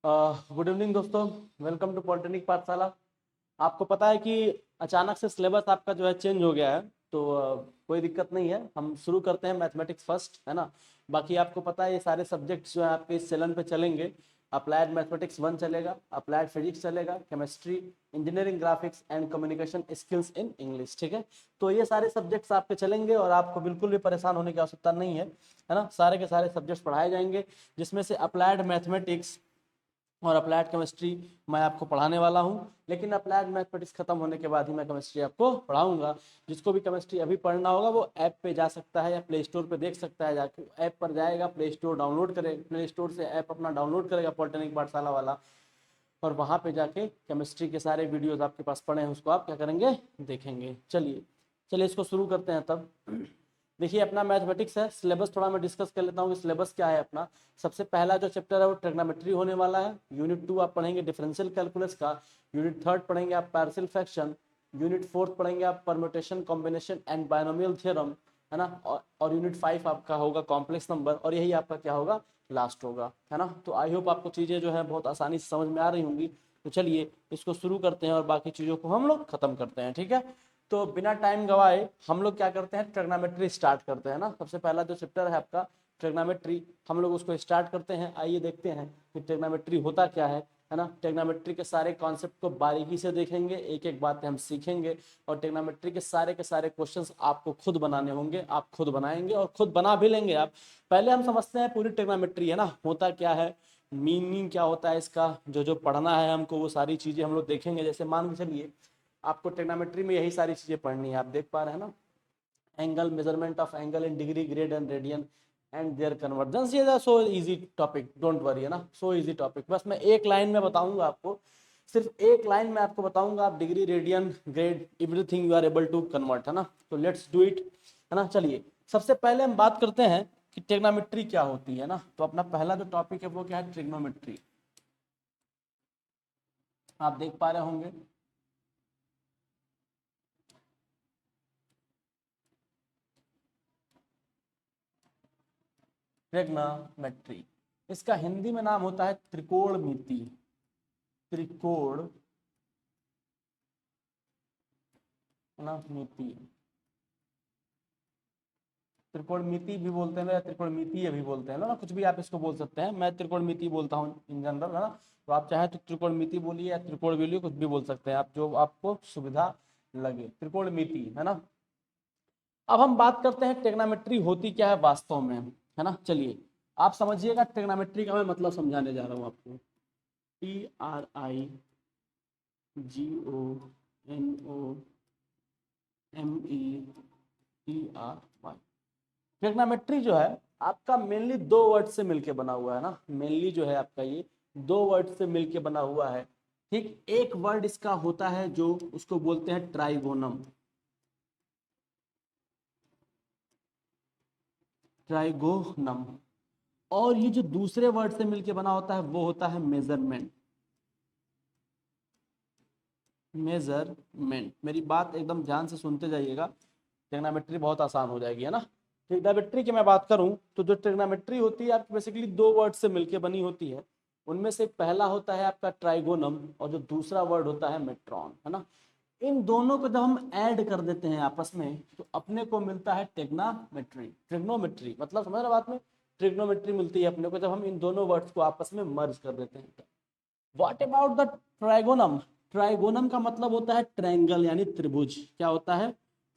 Good evening दोस्तों, welcome to polytechnic पाठशाला। आपको पता है कि अचानक से सिलेबस आपका जो है चेंज हो गया है, तो कोई दिक्कत नहीं है। हम शुरू करते हैं मैथमेटिक्स फर्स्ट, है ना। बाकी आपको पता है ये सारे सब्जेक्ट्स जो है आपके इस चैनल पे चलेंगे। अप्लाइड मैथमेटिक्स 1 चलेगा, अप्लाइड फिजिक्स चलेगा, chemistry, engineering, graphics and communication skills in English, ठीक है। तो ये सारे सब्जेक्ट्स आपके चलेंगे और आपको बिल्कुल भी परेशान होने की आवश्यकता नहीं है ना। सारे के सारे सब्जेक्ट्स पढ़ाए जाएंगे, जिसमें से अप्लाइड मैथमेटिक्स और अप्लाइड केमिस्ट्री मैं आपको पढ़ाने वाला हूं। लेकिन अप्लाइड मैथमेटिक्स खत्म होने के बाद ही मैं केमिस्ट्री आपको पढ़ाऊंगा। जिसको भी केमिस्ट्री अभी पढ़ना होगा वो ऐप पे जा सकता है या प्ले स्टोर पे देख सकता है। जाके ऐप पर जाएगा, प्ले स्टोर डाउनलोड करेगा, प्ले स्टोर से ऐप अपना डाउनलोड करेगा पॉलिटेक्निक पाठशाला वाला, और वहाँ पे जाके केमिस्ट्री के सारे वीडियोस आपके पास पड़े हैं, उसको आप क्या करेंगे, देखेंगे। चलिए चलिए इसको शुरू करते हैं तब। देखिए अपना मैथमेटिक्स है, सिलेबस थोड़ा मैं डिस्कस कर लेता हूँ कि सिलेबस क्या है अपना। सबसे पहला जो चैप्टर है वो ट्रिग्नोमेट्री होने वाला है। यूनिट 2 आप पढ़ेंगे डिफरेंशियल कैलकुलस का। यूनिट 3 पढ़ेंगे आप पार्शियल फ्रैक्शन। यूनिट 4 पढ़ेंगे आप permutation combination and binomial theorem, है ना। और यूनिट 5 आपका होगा कॉम्प्लेक्स नंबर, और यही आपका क्या होगा, लास्ट होगा, है ना। तो आई होप आपको चीज़ें जो है बहुत आसानी से समझ में आ रही होंगी। तो चलिए इसको शुरू करते हैं और बाकी चीज़ों को हम लोग खत्म करते हैं, ठीक है। तो बिना टाइम गवाए हम लोग क्या करते हैं, ट्रिग्नोमेट्री स्टार्ट करते हैं ना। सबसे पहला जो चैप्टर है आपका ट्रिग्नोमेट्री, हम लोग उसको स्टार्ट करते हैं। आइए देखते हैं कि ट्रिग्नोमेट्री होता क्या है ना। ट्रिग्नोमेट्री के सारे कॉन्सेप्ट को बारीकी से देखेंगे, एक एक बातें हम सीखेंगे, और ट्रिग्नोमेट्री के सारे क्वेश्चंस आपको खुद बनाने होंगे। आप खुद बनाएंगे और खुद बना भी लेंगे आप। पहले हम समझते हैं पूरी ट्रिग्नोमेट्री, है ना, होता क्या है, मीनिंग क्या होता है इसका, जो जो पढ़ना है हमको वो सारी चीज़ें हम लोग देखेंगे। जैसे मान के चलिए आपको ट्रिग्नोमेट्री में यही सारी चीज़ें पढ़नी है, आप देख पा रहे हैं ना। Angle, measurement of angle in degree, grade and radian and their convergence. ये so easy topic, don't worry, है ना, सो इजी टॉपिक। बस मैं एक लाइन में बताऊंगा आपको, सिर्फ एक लाइन में आपको बताऊंगा, आप degree, radian, grade, everything you are able to convert, है ना। तो लेट्स डू इट, है ना। चलिए सबसे पहले हम बात करते हैं कि ट्रिग्नोमेट्री क्या होती है ना। तो अपना पहला जो टॉपिक है वो क्या है, ट्रिग्नोमेट्री। आप देख पा रहे होंगे, ट्रिग्नोमेट्री, इसका हिंदी में नाम होता है त्रिकोणमिति। त्रिकोणमिति, त्रिकोणमिति भी बोलते हैं या त्रिकोणमिति भी बोलते हैं ना, कुछ भी आप इसको बोल सकते हैं। मैं त्रिकोणमिति बोलता हूँ इन जनरल, है ना। तो आप चाहे तो त्रिकोणमिति बोलिए या त्रिकोण बोलिए, कुछ भी बोल सकते हैं आप, जो आपको सुविधा लगे, त्रिकोणमिति, है ना। अब हम बात करते हैं ट्रिग्नोमेट्री होती क्या है वास्तव में, है ना। चलिए आप समझिएगा, ट्रिग्नोमेट्री का मैं मतलब समझाने जा रहा हूँ आपको। TRIGONOMETRY। ट्रिग्नोमेट्री जो है आपका मेनली दो वर्ड से मिलके बना हुआ है ना। मेनली जो है आपका ये दो वर्ड से मिलके बना हुआ है, ठीक। एक वर्ड इसका होता है जो उसको बोलते हैं ट्राइगोनम। ट्राइगोनम। और ये जो दूसरे वर्ड से मिलके बना होता है वो होता है मेजरमेंट। मेजरमेंट, मेरी बात एकदम ध्यान से सुनते जाइएगा, ट्रिग्नोमेट्री बहुत आसान हो जाएगी, है ना। ट्रिग्नोमेट्री की मैं बात करूं तो जो ट्रिग्नोमेट्री होती है आपकी बेसिकली दो वर्ड से मिलके बनी होती है। उनमें से पहला होता है आपका ट्राइगोनम और जो दूसरा वर्ड होता है मेट्रॉन, है ना। इन दोनों को जब हम ऐड कर देते हैं आपस में तो अपने को मिलता है ट्रिग्नोमेट्री। ट्रिग्नोमेट्री मतलब समझ रहे बात में, ट्रिग्नोमेट्री मिलती है अपने को जब हम इन दोनों वर्ड्स को आपस में मर्ज कर देते हैं। What about the trigonom. Trigonom का मतलब होता है ट्रायंगल यानी त्रिभुज। क्या होता है,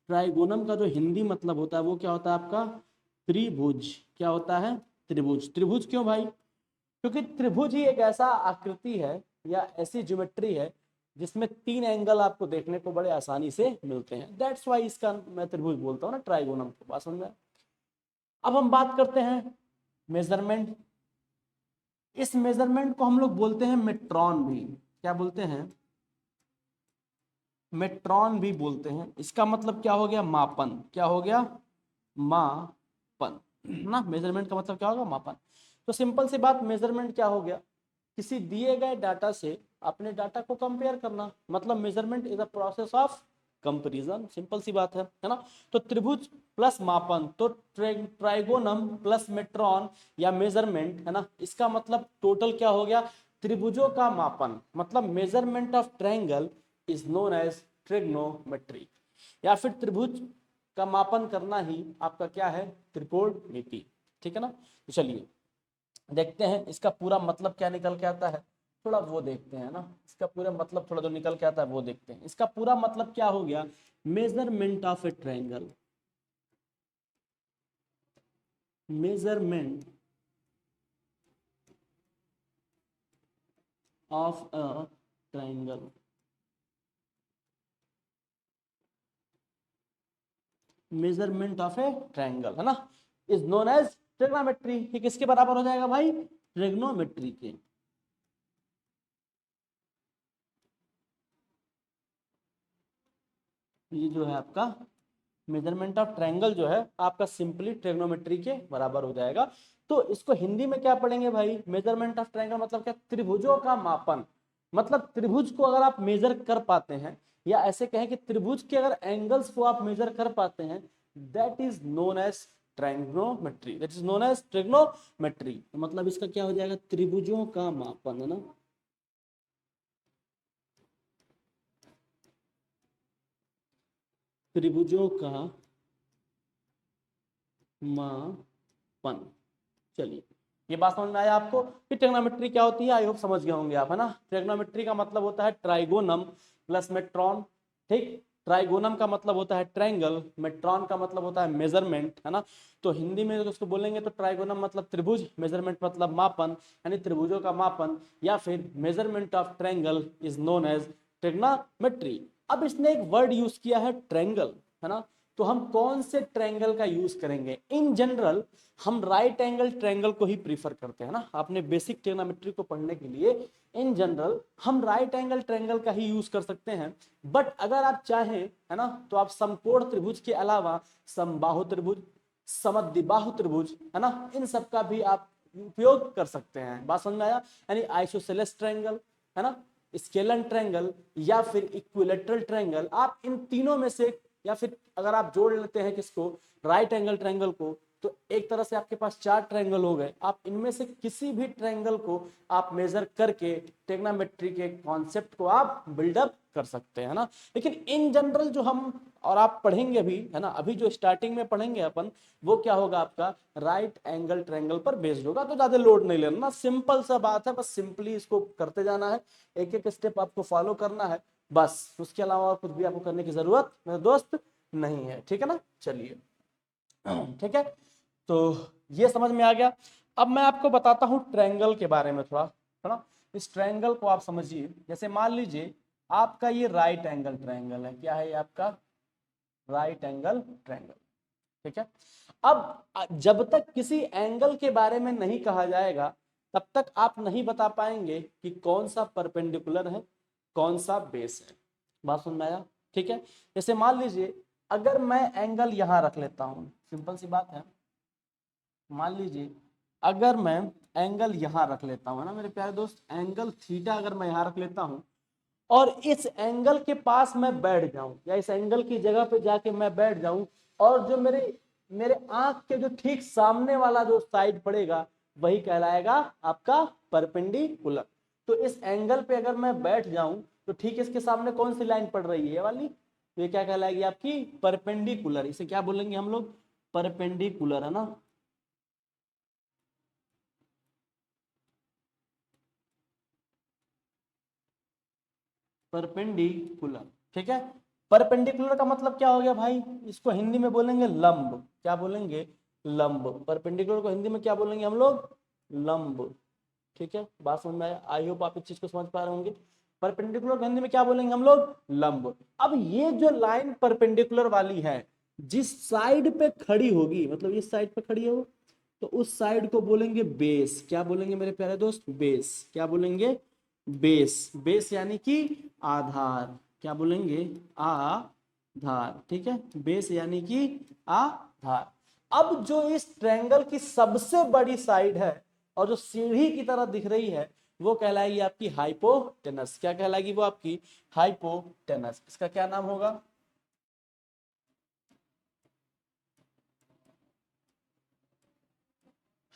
ट्राइगोनम का जो हिंदी मतलब होता है वो क्या होता है आपका, त्रिभुज। क्या होता है, त्रिभुज। त्रिभुज क्यों भाई, क्योंकि त्रिभुज ही एक ऐसा आकृति है या ऐसी ज्योमेट्री है जिसमें तीन एंगल आपको देखने को बड़े आसानी से मिलते हैं। दैट्स वाई इसका मैं त्रिभुज बोलता हूँ ना, ट्राइगोनम को। बात समझ में। अब हम बात करते हैं मेजरमेंट। इस मेजरमेंट को हम लोग बोलते हैं मेट्रॉन भी। क्या बोलते हैं, मेट्रॉन भी बोलते हैं। इसका मतलब क्या हो गया, मापन। क्या हो गया, मापन ना। मेजरमेंट का मतलब क्या होगा, मापन। तो सिंपल सी बात, मेजरमेंट क्या हो गया, किसी दिए गए डाटा से अपने डाटा को कंपेयर करना। मतलब measurement is a process of comparison, simple सी बात है ना। तो त्रिभुज प्लस मापन, तो ट्राइगोनम प्लस मेट्रॉन या मेजरमेंट, है ना। इसका मतलब टोटल क्या हो गया, त्रिभुजों का मापन, मतलब measurement of triangle is known as trigonometry, या फिर त्रिभुज का मापन करना ही आपका क्या है, त्रिकोणमिति। ठीक है ना। तो चलिए देखते हैं इसका पूरा मतलब क्या निकल के आता है, थोड़ा वो देखते हैं ना, इसका पूरा मतलब थोड़ा जो निकल के आता है वो देखते हैं। इसका पूरा मतलब क्या हो गया, measurement of A triangle, measurement of a triangle, measurement of A triangle है ना, इज नोन एज ट्रिग्नोमेट्री। ये किसके बराबर हो जाएगा भाई, ट्रिग्नोमेट्री के। ये जो है आपका मेजरमेंट ऑफ ट्रायंगल जो है आपका सिंपली ट्रिग्नोमेट्री के बराबर हो जाएगा। तो इसको हिंदी में क्या पढ़ेंगे भाई, मेजरमेंट ऑफ ट्रायंगल मतलब क्या, त्रिभुजों का मापन। मतलब त्रिभुज को अगर आप मेजर कर पाते हैं, या ऐसे कहें कि त्रिभुज के अगर एंगल्स को आप मेजर कर पाते हैं, that is known as trigonometry, that is known as trigonometry. मतलब इसका क्या हो जाएगा, त्रिभुजों का मापन, है ना, त्रिभुजों का मापन। चलिए ये बात समझ में आया आपको कि ट्रिग्नोमेट्री क्या होती है, आई होप समझ गए होंगे आप, है ना। ट्रिग्नोमेट्री का मतलब होता है ट्राइगोनम प्लस मेट्रॉन। ठीक, ट्राइगोनम का मतलब होता है ट्रायंगल, मेट्रॉन का मतलब होता है मेजरमेंट, है ना। तो हिंदी में उसको बोलेंगे तो ट्राइगोनम मतलब त्रिभुज, मेजरमेंट मतलब मापन, यानी त्रिभुजों का मापन, या फिर measurement of triangle is known as trigonometry. अब इसने एक वर्ड यूज किया है ट्रायंगल, है ना। तो हम कौन से ट्रायंगल का यूज करेंगे, इन जनरल हम राइट एंगल ट्रायंगल को ही प्रीफर करते हैं ना। आपने बेसिक ट्रिग्नोमेट्री को पढ़ने के लिए इन जनरल हम राइट एंगल ट्रायंगल का ही यूज कर सकते हैं। बट अगर आप चाहें, है ना, तो आप समकोण त्रिभुज के अलावा समबाहु त्रिभुज, समद्विबाहु त्रिभुज, है ना, इन सब का भी आप उपयोग कर सकते हैं। बात समझ में आया, यानी आइसोसेलेस ट्रायंगल, है ना, स्केलन ट्रायंगल, या फिर इक्विलेटरल ट्रायंगल, आप इन तीनों में से, या फिर अगर आप जोड़ लेते हैं किसको, राइट एंगल ट्रायंगल को, तो एक तरह से आपके पास 4 ट्रायंगल हो गए। आप इनमें से किसी भी ट्रायंगल को आप मेजर करके ट्रिग्नोमेट्री के कॉन्सेप्ट को आप बिल्डअप कर सकते हैं ना। लेकिन इन जनरल जो हम और आप पढ़ेंगे अभी, है ना, अभी जो स्टार्टिंग में पढ़ेंगे अपन, वो क्या होगा आपका, राइट एंगल ट्रायंगल पर बेस्ड होगा। तो ज्यादा लोड नहीं लेना, सिंपल सा बात है, बस सिंपली इसको करते जाना है, एक एक स्टेप आपको फॉलो करना है बस, उसके अलावा कुछ भी आपको करने की जरूरत मेरे दोस्त नहीं है। ठीक है ना, चलिए ठीक है। तो ये समझ में आ गया। अब मैं आपको बताता हूं ट्रायंगल के बारे में थोड़ा, है ना। इस ट्रायंगल को आप समझिए, जैसे मान लीजिए आपका ये राइट एंगल ट्रायंगल है, क्या है ये आपका, राइट एंगल ट्रायंगल। ठीक है। अब जब तक किसी एंगल के बारे में नहीं कहा जाएगा, तब तक आप नहीं बता पाएंगे कि कौन सा परपेंडिकुलर है, कौन सा बेस है। बात सुन में आया, ठीक है। जैसे मान लीजिए अगर मैं एंगल यहां रख लेता हूं, सिंपल सी बात है, मान लीजिए अगर मैं एंगल यहां रख लेता हूं, ना मेरे प्यारे दोस्त, एंगल थीटा अगर मैं यहां रख लेता हूं, और इस एंगल के पास मैं बैठ जाऊं, या इस एंगल की जगह पे जाके मैं बैठ जाऊं, और जो मेरे मेरे आंख के जो ठीक सामने वाला जो साइड पड़ेगा, वही कहलाएगा आपका परपेंडिकुलर। तो इस एंगल पे अगर मैं बैठ जाऊं, तो ठीक इसके सामने कौन सी लाइन पड़ रही है, ये वाली, तो ये क्या कहलाएगी आपकी परपेंडिकुलर। इसे क्या बोलेंगे हम लोग, परपेंडिकुलर, है ना। परपेंडिकुलर, ठीक है। परपेंडिकुलर का मतलब क्या हो गया भाई, इसको हिंदी में बोलेंगे लंब, क्या बोलेंगे, लंब। परपेंडिकुलर को हिंदी में क्या बोलेंगे हम लोग, लंब। ठीक है, बात समझ में आया, आई होप आप इस चीज को समझ पा रहे होंगे। परपेंडिकुलर को हिंदी में क्या बोलेंगे हम लोग, लंब। अब ये जो लाइन परपेंडिकुलर वाली है, जिस साइड पे खड़ी होगी, मतलब इस साइड पे खड़ी हो, तो उस साइड को बोलेंगे बेस। क्या बोलेंगे मेरे प्यारे दोस्त, बेस। क्या बोलेंगे, बेस। बेस यानी कि आधार। क्या बोलेंगे, आधार। ठीक है, बेस यानी कि आधार। अब जो इस ट्रायंगल की सबसे बड़ी साइड है, और जो सीढ़ी की तरह दिख रही है, वो कहलाएगी आपकी हाइपोटेनस। क्या कहलाएगी वो आपकी, हाइपोटेनस। इसका क्या नाम होगा,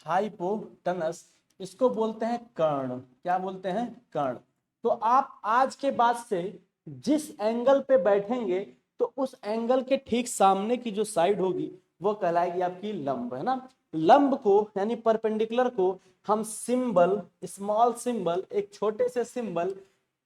हाइपोटेनस। इसको बोलते हैं कर्ण। क्या बोलते हैं? कर्ण। तो आप आज के बाद से जिस एंगल पे बैठेंगे तो उस एंगल के ठीक सामने की जो साइड होगी वो कहलाएगी आपकी लंब, है ना। लंब को यानी परपेंडिकुलर को हम सिंबल, स्मॉल सिंबल, एक छोटे से सिंबल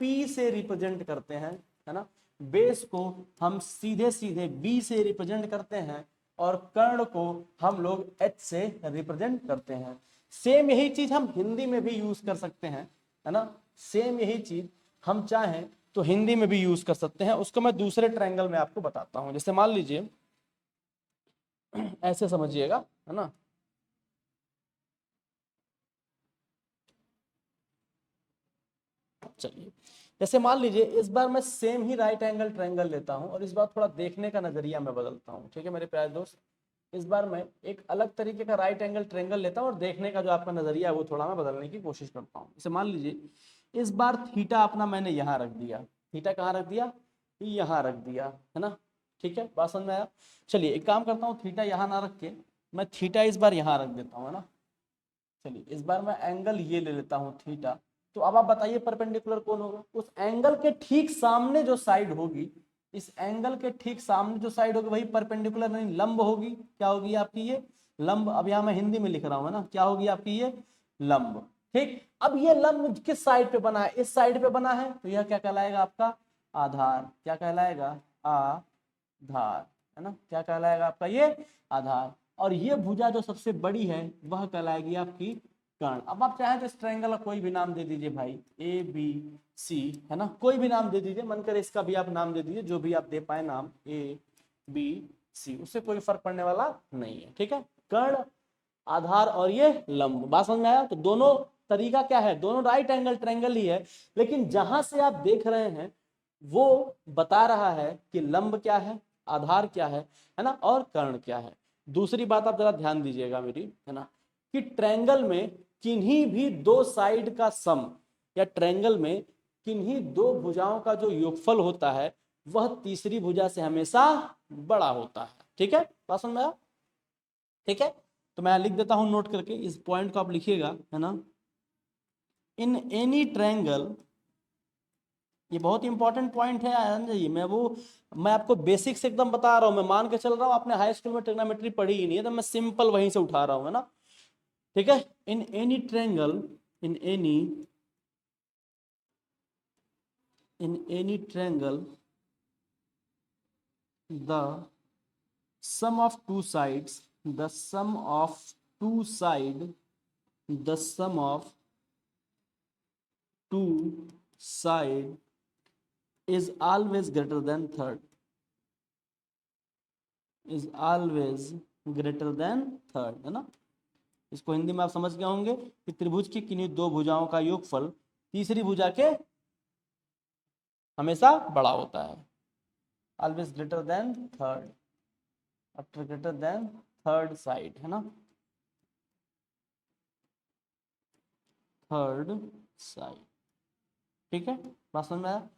P से रिप्रेजेंट करते हैं, है ना। बेस को हम सीधे सीधे B से रिप्रेजेंट करते हैं और कर्ण को हम लोग H से रिप्रेजेंट करते हैं। सेम यही चीज हम हिंदी में भी यूज कर सकते हैं, है ना। सेम यही चीज हम चाहें तो हिंदी में भी यूज कर सकते हैं। उसको मैं दूसरे ट्रायंगल में आपको बताता हूं। जैसे मान लीजिए ऐसे समझिएगा, है ना। चलिए, जैसे मान लीजिए इस बार मैं सेम ही राइट एंगल ट्रायंगल लेता हूं और इस बार थोड़ा देखने का नजरिया मैं बदलता हूं। ठीक है मेरे प्यारे दोस्त, इस बार मैं एक अलग तरीके का राइट एंगल ट्रायंगल लेता हूं और देखने का जो आपका नजरिया है वो थोड़ा मैं बदलने की कोशिश करता हूं। जैसे मान लीजिए इस बार थीटा अपना मैंने यहाँ रख दिया। थीटा कहाँ रख दिया? यहाँ रख दिया, है ना। ठीक है, बात समझ में आया। चलिए एक काम करता हूँ, थीटा यहाँ ना रख के मैं थीटा इस बार यहाँ रख देता हूँ, है ना। चलिए इस बार मैं एंगल ये ले लेता हूँ थीटा। तो अब आप बताइए परपेंडिकुलर कौन होगा? उस एंगल के ठीक सामने जो साइड होगी, इस एंगल के ठीक सामने जो साइड होगी वही परपेंडिकुलर नहीं लंब होगी। क्या होगी आपकी? ये लंब। अब यहाँ मैं हिंदी में लिख रहा हूँ, है ना। क्या होगी आपकी? ये लंब। ठीक, अब ये लंब किस साइड पे बना है? इस साइड पे बना है, तो यह क्या कहलाएगा आपका? आधार। क्या कहलाएगा? आधार, है ना। क्या कहलाएगा आपका? ये आधार। और ये भुजा जो सबसे बड़ी है वह कहलाएगी आपकी कर्ण। अब आप चाहें तो इस ट्रायंगल का कोई भी नाम दे दीजिए भाई, ए बी सी, है ना। कोई भी नाम दे दीजिए, मन करे इसका भी आप नाम दे दीजिए, जो भी आप दे पाए नाम, ए बी सी, उससे कोई फर्क पड़ने वाला नहीं है। ठीक है, कर्ण, आधार और ये लंब। बात समझ में आया? तो दोनों तरीका क्या है? दोनों राइट एंगल ट्रायंगल ही है, लेकिन जहां से आप देख रहे हैं वो बता रहा है कि लंब क्या है, आधार क्या है ना, और कर्ण क्या है। दूसरी बात आप जरा ध्यान दीजिएगा मेरी, है ना, कि ट्रायंगल में किन्हीं भी दो साइड का सम या ट्रायंगल में किन्हीं दो भुजाओं का जो योगफल होता है वह तीसरी भुजा से हमेशा बड़ा होता है। ठीक है, बात समझ में आया? ठीक है, तो मैं लिख देता हूं नोट करके, इस पॉइंट को आप लिखिएगा, है ना। इन एनी ट्रायंगल, ये बहुत इंपॉर्टेंट पॉइंट है आनंद जी। मैं आपको बेसिक से एकदम बता रहा हूँ। मैं मान के चल रहा हूँ आपने हाई स्कूल में ट्रिग्नोमेट्री पढ़ी ही नहीं है, तो मैं सिंपल वहीं से उठा रहा हूँ, है ना। ठीक है, in any triangle, in any triangle the sum of two sides, the sum of two side, the sum of two side is always greater than third, is always greater than third, है ना। इसको हिंदी में आप समझ गए होंगे कि त्रिभुज की किन्हीं दो भुजाओं का योगफल तीसरी भुजा के हमेशा बड़ा होता है, always greater than third, after greater than third side, है ना, थर्ड साइड। ठीक है, बात समझ में आया?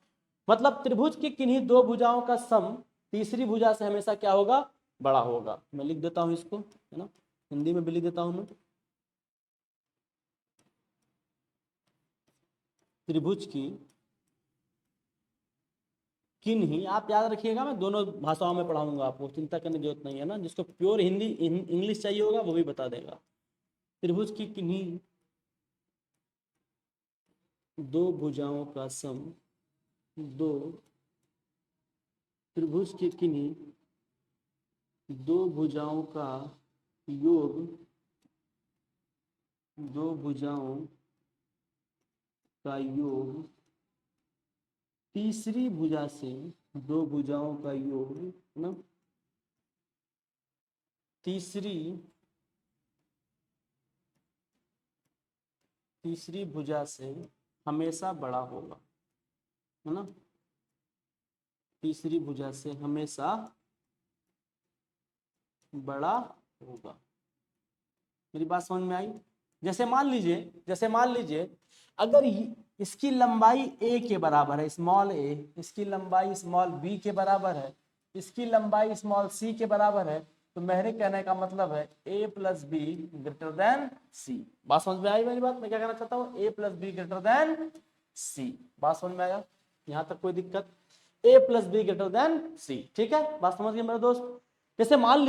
मतलब त्रिभुज की किन्हीं दो भुजाओं का सम तीसरी भुजा से हमेशा क्या होगा? बड़ा होगा। मैं लिख देता हूं इसको, है ना, हिंदी में भी लिख देता हूं मैं। त्रिभुज की किन्हीं, आप याद रखिएगा मैं दोनों भाषाओं में पढ़ाऊंगा आपको, चिंता करने की जरूरत नहीं है ना। जिसको प्योर हिंदी इंग्लिश चाहिए होगा वो भी बता देगा। त्रिभुज की किन्हीं दो भुजाओं का सम, दो त्रिभुज की किन्हीं दो भुजाओं का योग, दो भुजाओं का योग तीसरी भुजा से, दो भुजाओं का योग ना तीसरी भुजा से हमेशा बड़ा होगा, है ना। तीसरी भुजा से हमेशा बड़ा होगा। मेरी बात समझ में आई? जैसे मान लीजिए अगर इसकी लंबाई a के बराबर है, स्मॉल a, इसकी लंबाई स्मॉल b के बराबर है, इसकी लंबाई स्मॉल c के बराबर है, तो मेरे कहने का मतलब है a plus B greater than C. बात समझ में आई मेरी बात? मैं क्या कहना चाहता हूँ, a plus B greater than C. बात समझ में आया? यहाँ तक कोई दिक्कत? a plus B greater than C, ठीक है, बात समझ गए मेरे दोस्त? जैसे मान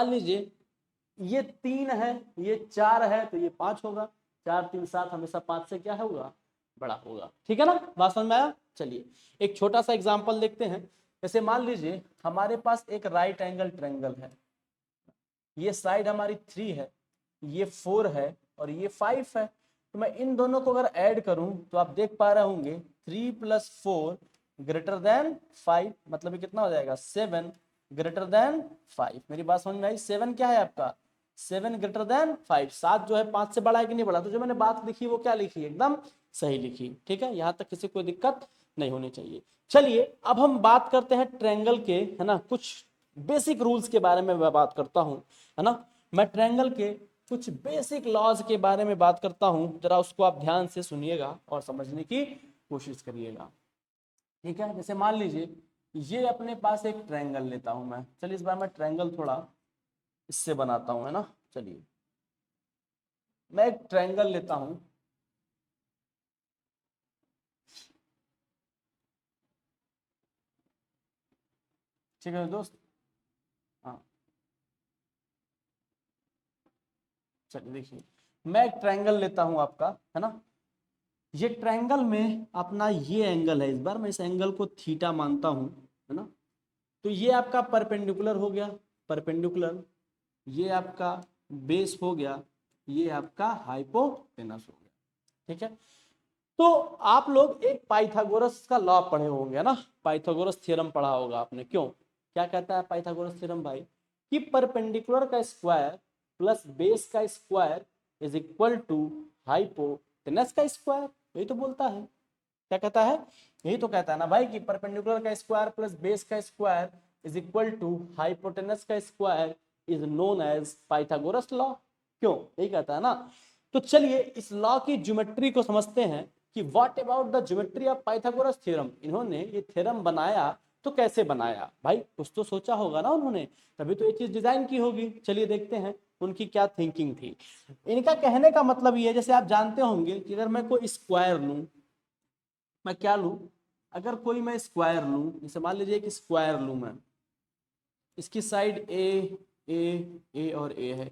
लीजिए ये 3 है, ये 4 है, तो ये 5 होगा। 4 3 7 हमेशा 5 से क्या होगा, बड़ा होगा, ठीक है ना? बात समझ में आया? चलिए एक छोटा सा एग्जांपल देखते हैं। जैसे मान लीजिए हमारे पास एक राइट एंगल ट्रायंगल है, ये साइड हमारी 3 है, ये 4 है और ये 5 है। तो मैं इन दोनों को अगर ऐड करूं तो आप देख पा रहे होंगे 3 + 4 ग्रेटर देन 5, मतलब ये कितना हो जाएगा, 7 ग्रेटर देन 5। मेरी बात समझ में आई? 7 क्या है आपका, 7 ग्रेटर देन 5। 7 जो है 5 से बड़ा है कि नहीं बड़ा? तो जो मैंने बात लिखी वो क्या लिखी, एकदम सही लिखी, ठीक है? यहाँ तक किसी को दिक्कत नहीं होनी चाहिए। चलिए अब हम बात करते हैं ट्रायंगल के, है ना, कुछ बेसिक रूल्स के बारे में मैं बात करता हूँ, है ना। मैं ट्रायंगल के कुछ बेसिक लॉज के बारे में बात करता हूँ, जरा उसको आप ध्यान से सुनिएगा और समझने की कोशिश करिएगा, ठीक है? जैसे मान लीजिए ये अपने पास एक ट्रायंगल लेता हूं मैं। चलिए इस बार मैं ट्रायंगल थोड़ा इससे बनाता हूं, है ना। चलिए मैं एक ट्रायंगल लेता हूं, ठीक है दोस्त? हाँ चलिए देखिए, मैं एक ट्रायंगल लेता हूं आपका, है ना। ये ट्रायंगल में अपना ये एंगल है, इस बार मैं इस एंगल को थीटा मानता हूं, है ना। तो ये आपका परपेंडिकुलर हो गया, परपेंडिकुलर। ये आपका बेस हो गया, ये आपका हाइपोटेनस हो गया, ठीक है। तो आप लोग एक पाइथागोरस का लॉ पढ़े होंगे ना, पाइथागोरस थ्योरम पढ़ा होगा आपने। क्यों, क्या कहता है पाइथागोरस थ्योरम भाई, कि परपेंडिकुलर का स्क्वायर प्लस बेस का square is equal to hypotenuse का स्क्वायर। यही तो बोलता है, क्या कहता है, यही तो कहता है ना भाई, कि परपेंडिकुलर का स्क्वायर प्लस बेस का square is equal to hypotenuse का square is known as Pythagoras law. क्यों, यही कहता है ना। तो चलिए इस लॉ की ज्योमेट्री को समझते हैं कि what about the geometry of Pythagoras theorem. इन्होंने ये थ्योरम बनाया तो कैसे बनाया भाई, कुछ तो सोचा होगा ना उन्होंने, तभी तो ये चीज डिजाइन की होगी। चलिए देखते हैं उनकी क्या थिंकिंग थी। इनका कहने का मतलब ये है, जैसे आप जानते होंगे कि अगर मैं कोई स्क्वायर लूं, मैं क्या लूं, अगर कोई मैं स्क्वायर लूं, जैसे मान लीजिए कि स्क्वायर लूं मैं, इसकी साइड ए और ए है,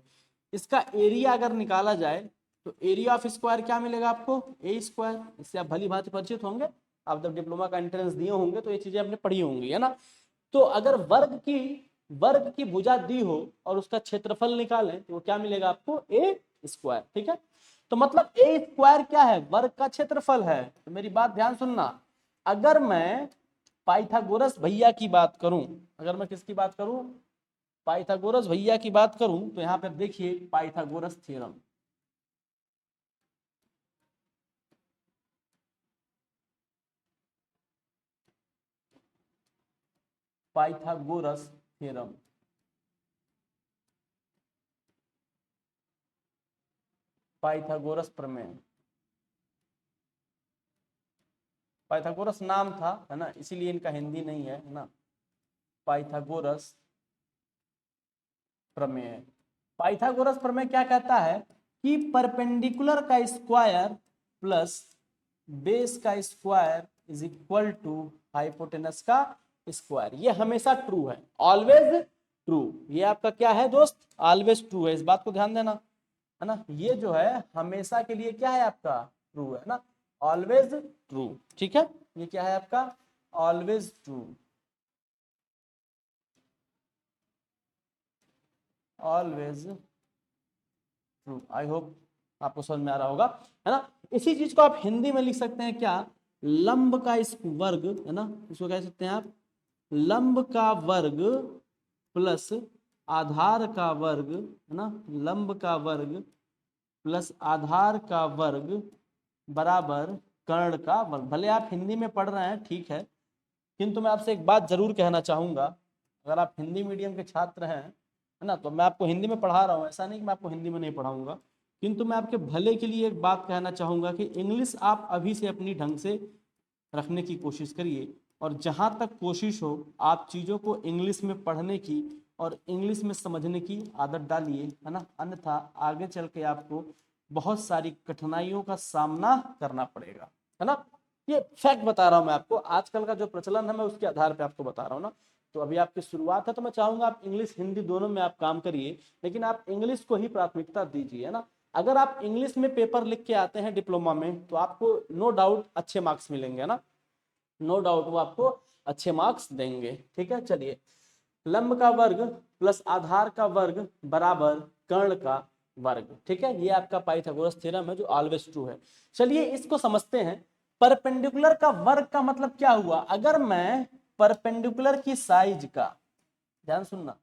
इसका एरिया अगर निकाला जाए तो एरिया ऑफ स्क्वायर क्या मिलेगा आपको, ए स्क्वायर। इससे आप भली भांति परिचित होंगे, आप जब डिप्लोमा का एंट्रेंस दिए होंगे तो ये चीजें आपने पढ़ी होंगी, है ना। तो अगर वर्ग की भुजा दी हो और उसका क्षेत्रफल निकालें तो वो क्या मिलेगा आपको, ए स्क्वायर, ठीक है। तो मतलब ए स्क्वायर क्या है, वर्ग का क्षेत्रफल है। तो मेरी बात ध्यान सुनना, अगर मैं पाइथागोरस भैया की बात करूं, अगर मैं किसकी बात करूं, पाइथागोरस भैया की बात करूं, तो यहां पर देखिए Pythagoras theorem, Pythagoras theorem, Pythagoras प्रमेय। पाइथागोरस नाम था, है ना, इसीलिए इनका हिंदी नहीं है ना, पाइथागोरस प्रमेय। पाइथागोरस प्रमेय क्या कहता है कि परपेंडिकुलर का स्क्वायर प्लस बेस का square is equal to hypotenuse का स्क्वायर। ये हमेशा ट्रू है, ऑलवेज ट्रू। ये आपका क्या है दोस्त, ऑलवेज ट्रू है, इस बात को ध्यान देना, है ना। ये जो है हमेशा के लिए क्या है आपका, ट्रू है ना, ऑलवेज ट्रू, ठीक है। ये क्या है आपका, always true, always true. I hope आपको समझ में आ रहा होगा, है ना। इसी चीज को आप हिंदी में लिख सकते हैं क्या, लंब का इस वर्ग, है ना, इसको कह सकते हैं आप लंब का वर्ग प्लस आधार का वर्ग, है ना, लंब का वर्ग प्लस आधार का वर्ग बराबर कर्ण का वर्ग। भले आप हिंदी में पढ़ रहे हैं, ठीक है, किंतु मैं आपसे एक बात जरूर कहना चाहूंगा, अगर आप हिंदी मीडियम के छात्र हैं, है ना, तो मैं आपको हिंदी में पढ़ा रहा हूँ, ऐसा नहीं कि मैं आपको हिंदी में नहीं पढ़ाऊंगा, किंतु मैं आपके भले के लिए एक बात कहना चाहूंगा कि इंग्लिश आप अभी से अपनी ढंग से रखने की कोशिश करिए, और जहाँ तक कोशिश हो आप चीज़ों को इंग्लिश में पढ़ने की और इंग्लिश में समझने की आदत डालिए, है ना, अन्यथा आगे चल के आपको बहुत सारी कठिनाइयों का सामना करना पड़ेगा, है ना। ये फैक्ट बता रहा हूं मैं आपको, आजकल का जो प्रचलन है मैं उसके आधार पे आपको बता रहा हूँ ना। तो अभी आपकी शुरुआत है, तो मैं चाहूंगा आप इंग्लिश हिंदी दोनों में आप काम करिए, लेकिन आप इंग्लिश को ही प्राथमिकता दीजिए, है ना। अगर आप इंग्लिश में पेपर लिख के आते हैं डिप्लोमा में तो आपको नो डाउट अच्छे मार्क्स मिलेंगे, है ना, नो डाउट वो आपको अच्छे मार्क्स देंगे। ठीक है, चलिए, लंब का वर्ग प्लस आधार का वर्ग बराबर कर्ण का वर्ग। ठीक है, ये आपका पाइथागोरस थ्योरम है जो ऑलवेज ट्रू है। चलिए इसको समझते हैं। परपेंडिकुलर का वर्ग का मतलब क्या हुआ? अगर मैं परपेंडिकुलर की साइज का, ध्यान सुनना,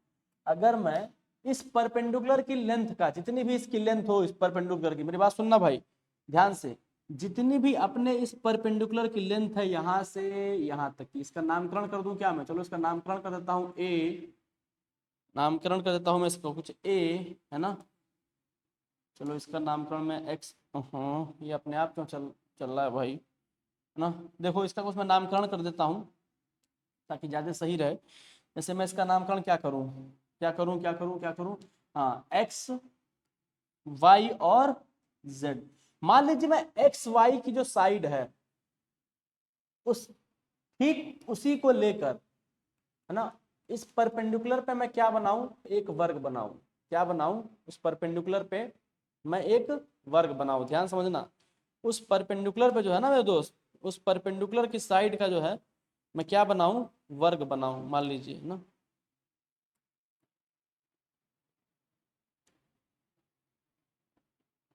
अगर मैं इस परपेंडिकुलर की लेंथ का, जितनी भी इसकी लेंथ हो इस परपेंडिकुलर की, मेरी बात सुनना भाई ध्यान से, जितनी भी अपने इस परपेंडिकुलर की लेंथ है यहां से यहां तक की, इसका नामकरण कर दूं क्या मैं? चलो इसका नामकरण कर देता हूं ए, नामकरण कर देता हूं मैं इसको कुछ ए, है ना। चलो इसका नामकरण मैं एक्स, ये अपने आप क्यों चल चल रहा है भाई, है ना। देखो इसका कुछ मैं नामकरण कर देता हूं ताकि ज्यादा सही रहे। जैसे मैं इसका नामकरण क्या करूं, क्या करूं, क्या करूं, क्या करूं, हाँ, एक्स वाई और जेड। मान लीजिए मैं एक्स वाई की जो साइड है उस ठीक उसी को लेकर, है ना, इस परपेंडिकुलर पे मैं क्या बनाऊं? एक वर्ग बनाऊं। क्या बनाऊं? उस परपेंडिकुलर पे मैं एक वर्ग बनाऊं। ध्यान समझना, उस परपेंडिकुलर पे जो है ना मेरे दोस्त, उस परपेंडिकुलर की साइड का जो है मैं क्या बनाऊं? वर्ग बनाऊं, मान लीजिए ना।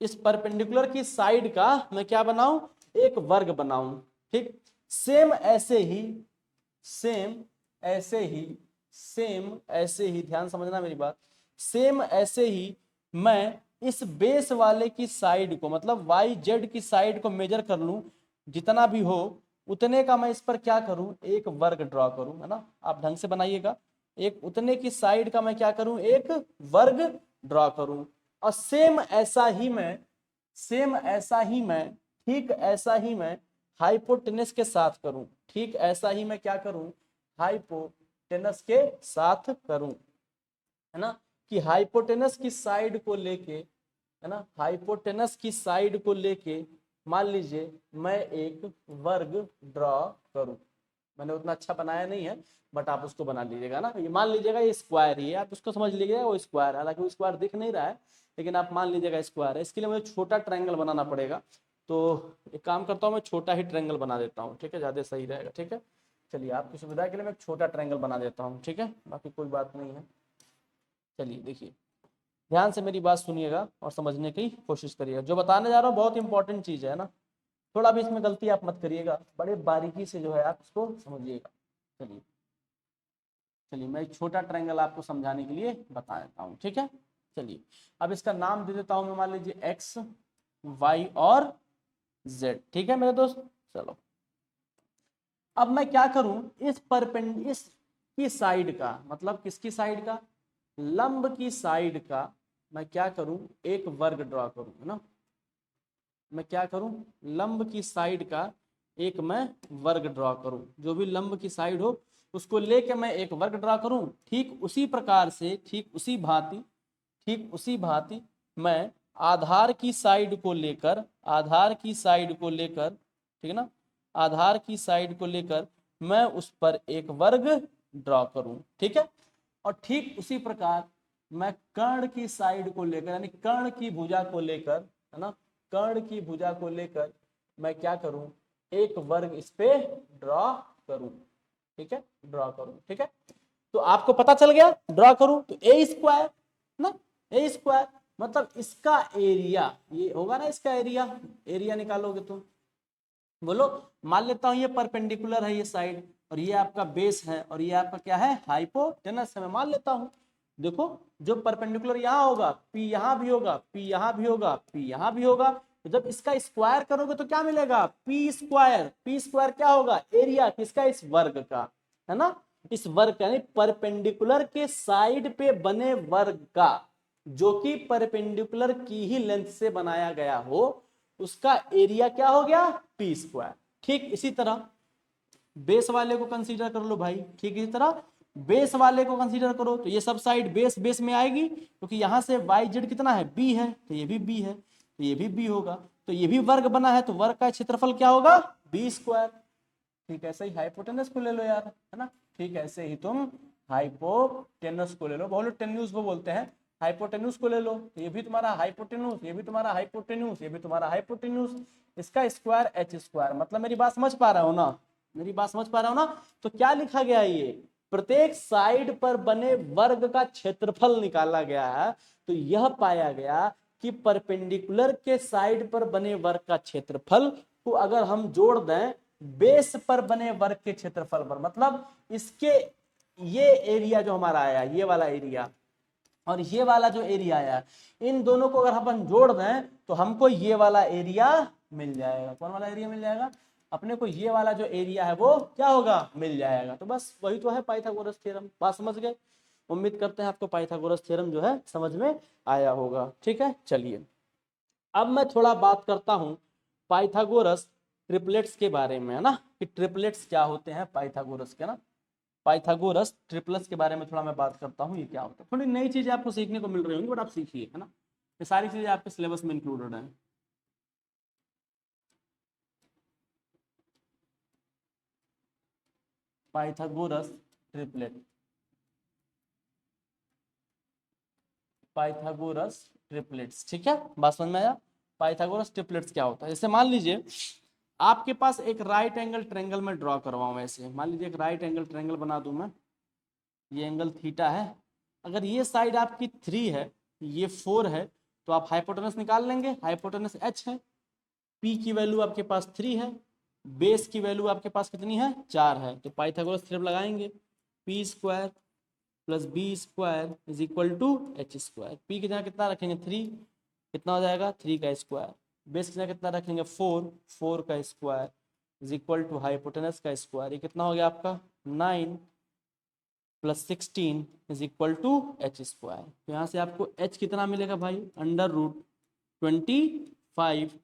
इस परपेंडिकुलर की साइड का मैं क्या बनाऊं? एक वर्ग बनाऊं। ठीक, सेम ऐसे ही, सेम ऐसे ही, सेम ऐसे ही, ध्यान समझना मेरी बात, सेम ऐसे ही मैं इस बेस वाले की साइड को, मतलब वाई जेड की साइड को मेजर कर लूं, जितना भी हो उतने का मैं इस पर क्या करूं? एक वर्ग ड्रॉ करूं, है ना। आप ढंग से बनाइएगा, एक उतने की साइड का मैं क्या करूं? एक वर्ग ड्रॉ करूं। और सेम ऐसा ही मैं, सेम ऐसा ही मैं, ठीक ऐसा ही मैं हाइपोटेनस के साथ करूं। ठीक ऐसा ही मैं क्या करूं? हाइपोटेनस के साथ करूं, है ना, कि हाइपोटेनस की साइड को लेके, है ना, हाइपोटेनस की साइड को लेके मान लीजिए मैं एक वर्ग ड्रॉ करूं। मैंने उतना अच्छा बनाया नहीं है बट आप उसको बना लीजिएगा ना। ये मान लीजिएगा ये स्क्वायर ही है, आप उसको समझ लीजिएगा वो स्क्वायर, हालांकि वो स्क्वायर दिख नहीं रहा है लेकिन आप मान लीजिएगा स्क्वायर है। इसके लिए मुझे छोटा ट्रायंगल बनाना पड़ेगा, तो एक काम करता हूँ मैं छोटा ही ट्रायंगल बना देता हूँ, ठीक है, ज़्यादा सही रहेगा। ठीक है, चलिए आपकी सुविधा के लिए मैं एक छोटा ट्रायंगल बना देता हूँ, ठीक है, बाकी कोई बात नहीं है। चलिए देखिए, ध्यान से मेरी बात सुनिएगा और समझने की कोशिश करिएगा। जो बताने जा रहा हूँ बहुत इंपॉर्टेंट चीज़ है ना, थोड़ा भी इसमें गलती आप मत करिएगा, बड़े बारीकी से जो है आप इसको समझिएगा। चलिए चलिए मैं एक छोटा ट्रायंगल आपको समझाने के लिए बता देता हूँ, ठीक है। चलिए अब इसका नाम दे देता हूँ मैं, मान लीजिए एक्स वाई और जेड, ठीक है मेरे दोस्त। चलो अब मैं क्या करूं? इस इस की साइड का, मतलब किसकी साइड का? लंब की साइड का मैं क्या करूं? एक वर्ग ड्रॉ करूं, है ना। मैं क्या करूं? लंब की साइड का एक मैं वर्ग ड्रॉ करूं, जो भी लंब की साइड हो उसको लेके मैं एक वर्ग ड्रॉ करूं। ठीक उसी प्रकार से, ठीक उसी भांति, ठीक उसी भांति मैं आधार की साइड को लेकर, आधार की साइड को लेकर, ठीक है ना, आधार की साइड को लेकर मैं उस पर एक वर्ग ड्रॉ करूं, ठीक है। और ठीक उसी प्रकार मैं कर्ण की साइड को लेकर, यानी कर्ण की भुजा को लेकर, है ना, कर्ण की भुजा को लेकर मैं क्या करूं? एक वर्ग इस पे ड्रॉ करूं, ठीक है, ड्रॉ करूं, ठीक है। तो आपको पता चल गया, ड्रॉ करूं तो ए स्क्वायर ना, ए स्क्वायर मतलब इसका एरिया, ये होगा ना इसका एरिया, एरिया निकालोगे तो बोलो, मान लेता हूं ये परपेंडिकुलर है ये साइड, और ये आपका बेस है, और ये आपका क्या है? हाइपोटेनस है। मैं मान लेता हूं, देखो जो परपेंडिकुलर यहाँ होगा पी यहाँ भी होगा, पी यहाँ भी होगा, पी यहाँ भी होगा, तो जब इसका स्क्वायर करोगे तो क्या मिलेगा? P square. पी स्क्वायर क्या होगा? एरिया किसका? इस वर्ग का, है ना, इस वर्ग का, यानी परपेंडिकुलर के साइड पे बने वर्ग का, जो कि परपेंडिकुलर की ही लेंथ से बनाया गया हो, उसका एरिया क्या हो गया? P square. ठीक इसी तरह बेस वाले को कंसीडर कर लो भाई, ठीक इसी तरह बेस वाले को कंसीडर करो, तो ये सब साइड बेस बेस में आएगी, क्योंकि यहाँ से वाई जेड कितना है, बी है, तो ये भी बी है, तो ये भी बी होगा, तो ये भी वर्ग बना है, तो वर्ग का क्षेत्रफल क्या होगा, बी स्क्वायर। ठीक है, ऐसे ही हाइपोटेनस को ले लो यार, है ना। ठीक है, ऐसे ही तुम हाइपोटेनस को ले लो, बहुत लोग टेन्यूस वो बोलते हैं, हाइपोटेन्यूस को ले लो, तो ये भी तुम्हारा हाइपोटेन्यूस, ये भी तुम्हारा हाइपोटेन्यूस, ये भी तुम्हारा हाइपोटेन्यूस, इसका स्क्वायर एच स्क्वायर। मतलब मेरी बात समझ पा रहा हो ना, मेरी बात समझ पा रहा हो ना। तो क्या लिखा गया, ये प्रत्येक साइड पर बने वर्ग का क्षेत्रफल निकाला गया है, तो यह पाया गया कि परपेंडिकुलर के साइड पर बने वर्ग का क्षेत्रफल को अगर हम जोड़ दें बेस पर बने वर्ग के क्षेत्रफल पर, मतलब इसके ये एरिया जो हमारा आया, ये वाला एरिया और ये वाला जो एरिया आया, इन दोनों को अगर हम जोड़ दें तो हमको ये वाला एरिया मिल जाएगा। कौन वाला एरिया मिल जाएगा, अपने को ये वाला जो एरिया है वो क्या होगा, मिल जाएगा। तो बस वही तो है पाइथागोरस थ्योरम। बात समझ गए, उम्मीद करते हैं आपको पाइथागोरस थ्योरम जो है समझ में आया होगा। ठीक है, चलिए अब मैं थोड़ा बात करता हूं पाइथागोरस ट्रिपलेट्स के बारे में, है ना, कि ट्रिपलेट्स क्या होते हैं पाइथागोरस के ना। पाइथागोरस ट्रिपलेट्स के बारे में थोड़ा मैं बात करता हूँ, ये क्या होता है। थोड़ी नई चीजें आपको सीखने को मिल रही होंगी, बट आप सीखिए, है ना, ये सारी चीजें आपके सिलेबस में इंक्लूडेड हैं। पाइथागोरस ट्रिपलेट, पाइथागोरस ट्रिपलेट्स, ठीक है, बात समझ में आया। पाइथागोरस ट्रिपलेट्स क्या होता है, जैसे मान लीजिए आपके पास एक राइट एंगल ट्रायंगल में ड्रॉ करवाऊं, ऐसे मान लीजिए एक राइट एंगल ट्रायंगल बना दूं मैं, ये एंगल थीटा है, अगर ये साइड आपकी 3 है, ये 4 है, तो आप हाइपोटेनस निकाल लेंगे, हाइपोटेनस h है, p की वैल्यू आपके पास 3 है, बेस की वैल्यू आपके पास कितनी है, 4 है, तो पाइथागोरस थ्योरम लगाएंगे, p square plus B square is equal to H square. P की जगह कितना रखेंगे 3, कितना हो जाएगा 3 का स्क्वायर, बेस की जगह कितना रखेंगे 4, 4 का square is equal to hypotenuse का स्क्वायर, ये कितना हो गया आपका 9 plus 16 is equal to H square. तो यहाँ से आपको h कितना मिलेगा भाई, अंडर रूट 25,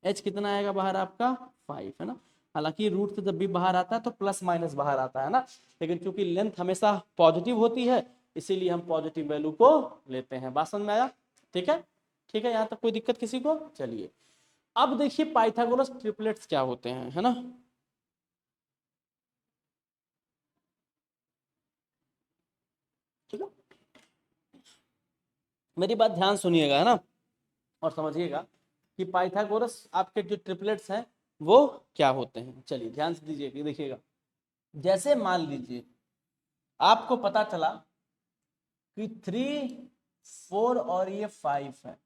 h कितना आएगा बाहर आपका 5, है ना। हालांकि रूट से जब भी बाहर आता है तो प्लस माइनस बाहर आता है ना, लेकिन चूंकि लेंथ हमेशा पॉजिटिव होती है इसीलिए हम पॉजिटिव वैल्यू को लेते हैं। बात समझ में आया, ठीक है, ठीक है, यहाँ तक कोई दिक्कत किसी को। चलिए अब देखिए पाइथागोरस ट्रिपलेट्स क्या होते हैं, है ना। ठीक है, मेरी बात ध्यान सुनिएगा, है ना, और समझिएगा कि पाइथागोरस आपके जो ट्रिपलेट्स हैं वो क्या होते हैं। चलिए ध्यान से दीजिए, देखिएगा, जैसे मान लीजिए आपको पता चला कि 3, 4 और ये 5 है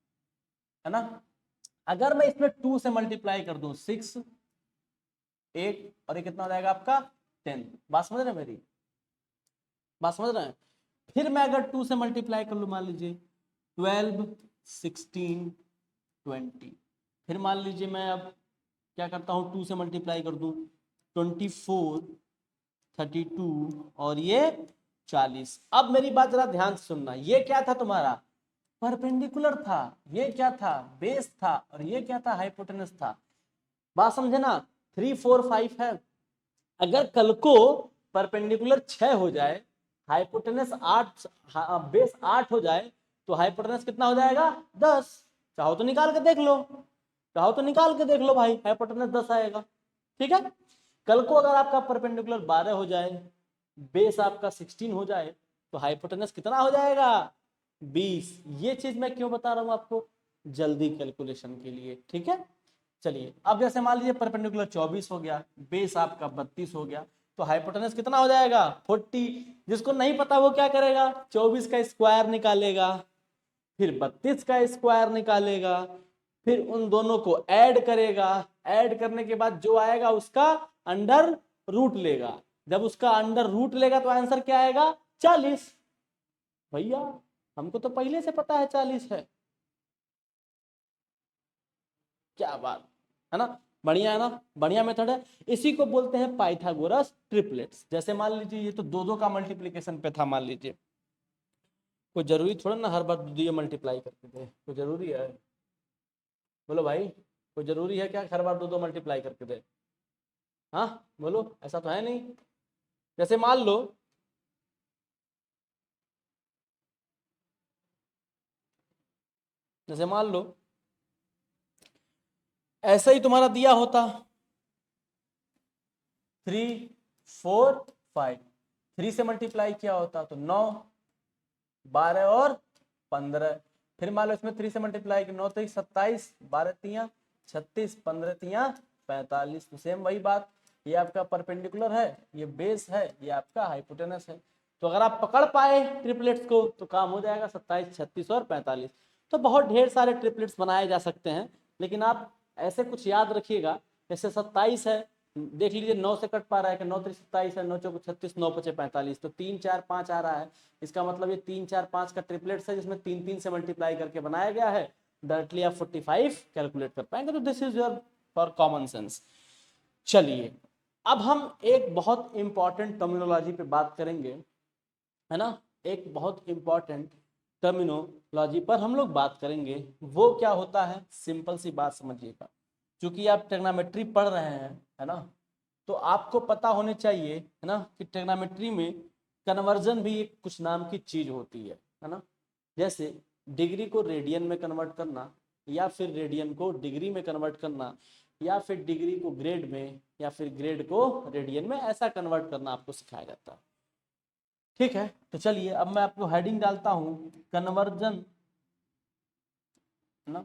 ना, अगर मैं इसमें 2 से मल्टीप्लाई कर दूं 6, 8 और ये कितना हो जाएगा आपका 10। बात समझ रहे हैं मेरी, बात समझ रहे हैं। फिर मैं अगर 2 से मल्टीप्लाई कर लूं, मान लीजिए 12, 16, 20, फिर मान लीजिए मैं अब क्या करता हूँ 2 से मल्टीप्लाई कर दूं 24, 32 और ये 40। अब मेरी बात जरा ध्यान से सुनना, ये क्या था तुम्हारा परपेंडिकुलर था, ये क्या था बेस था, और ये क्या था हाइपोटेनस था। बात समझे ना, 3, 4, 5 है, अगर कल को परपेंडिकुलर 6 हो जाए, हाइपोटेनस 8, बेस 8 हो जाए, तो हाइपोटेनस कितना हो जाएगा 10। चाहो तो निकाल के देख लो, चाहो तो निकाल के देख लो भाई, हाइपोटेनस 10 आएगा। ठीक है, कल को अगर आपका परपेंडिकुलर 12 हो जाए, बेस आपका 16 हो जाए, तो हाइपोटेनस कितना हो जाएगा 20। ये चीज मैं क्यों बता रहा हूं आपको, जल्दी कैलकुलेशन के लिए। ठीक है, चलिए अब जैसे मान लीजिए परपेंडिकुलर 24 हो गया, बेस आपका 32 हो गया, तो हाइपोटेनस कितना हो जाएगा 40। जिसको नहीं पता वो क्या करेगा, 24 का स्क्वायर निकालेगा, फिर 32 का स्क्वायर निकालेगा, फिर उन दोनों को ऐड करेगा, ऐड करने के बाद जो आएगा उसका अंडर रूट लेगा, जब उसका अंडर रूट लेगा तो आंसर क्या आएगा 40। भैया हमको तो पहले से पता है 40 है, क्या बात है ना, बढ़िया है ना, बढ़िया मेथड है। इसी को बोलते हैं पाइथागोरस ट्रिपलेट्स। जैसे मान लीजिए ये तो दो दो का मल्टीप्लीकेशन पे था, मान लीजिए, कोई जरूरी थोड़ा ना हर बार दो मल्टीप्लाई करके दे, कोई जरूरी है, बोलो भाई, कोई जरूरी है क्या हर बार दो दो मल्टीप्लाई करके दे, हाँ बोलो, ऐसा तो है नहीं। जैसे मान लो जैसे मान लो ऐसा ही तुम्हारा दिया होता 3 4 5, 3 से मल्टीप्लाई किया होता तो 9 12 और 15। फिर मान लो इसमें 3 से मल्टीप्लाई किया 9 3 27, 12 3 36, 15 3 45। तो सेम वही बात, ये आपका परपेंडिकुलर है, ये बेस है, ये आपका हाइपोटेनस है। तो अगर आप पकड़ पाए ट्रिपलेट्स को तो काम हो जाएगा 27, 36 और 45। तो बहुत ढेर सारे ट्रिपलेट्स बनाए जा सकते हैं, लेकिन आप ऐसे कुछ याद रखिएगा। जैसे 27 है, देख लीजिए 9 से कट पा रहा है कि 9 3 27 है, 9 4 36, 9 5 45, तो 3 4 5 आ रहा है। इसका मतलब ये 3 4 5 का ट्रिपलेट्स है जिसमें 3 3 से मल्टीप्लाई करके बनाया गया है। डायरेक्टली आप 45 कैलकुलेट कर पाएंगे। तो this is your for common sense. चलिए अब हम एक बहुत इंपॉर्टेंट टर्मिनोलॉजी पे बात करेंगे, है ना। एक बहुत इंपॉर्टेंट टर्मिनोलॉजी पर हम लोग बात करेंगे। वो क्या होता है, सिंपल सी बात समझिएगा। क्योंकि आप ट्रिग्नोमेट्री पढ़ रहे हैं, है ना, तो आपको पता होने चाहिए, है ना, कि ट्रिग्नोमेट्री में कन्वर्जन भी एक कुछ नाम की चीज होती है ना। जैसे डिग्री को रेडियन में कन्वर्ट करना, या फिर रेडियन को डिग्री में कन्वर्ट करना, या फिर डिग्री को ग्रेड में, या फिर ग्रेड को रेडियन में, ऐसा कन्वर्ट करना आपको सिखाया जाता है। ठीक है, तो चलिए अब मैं आपको हेडिंग डालता हूं कन्वर्जन, है ना।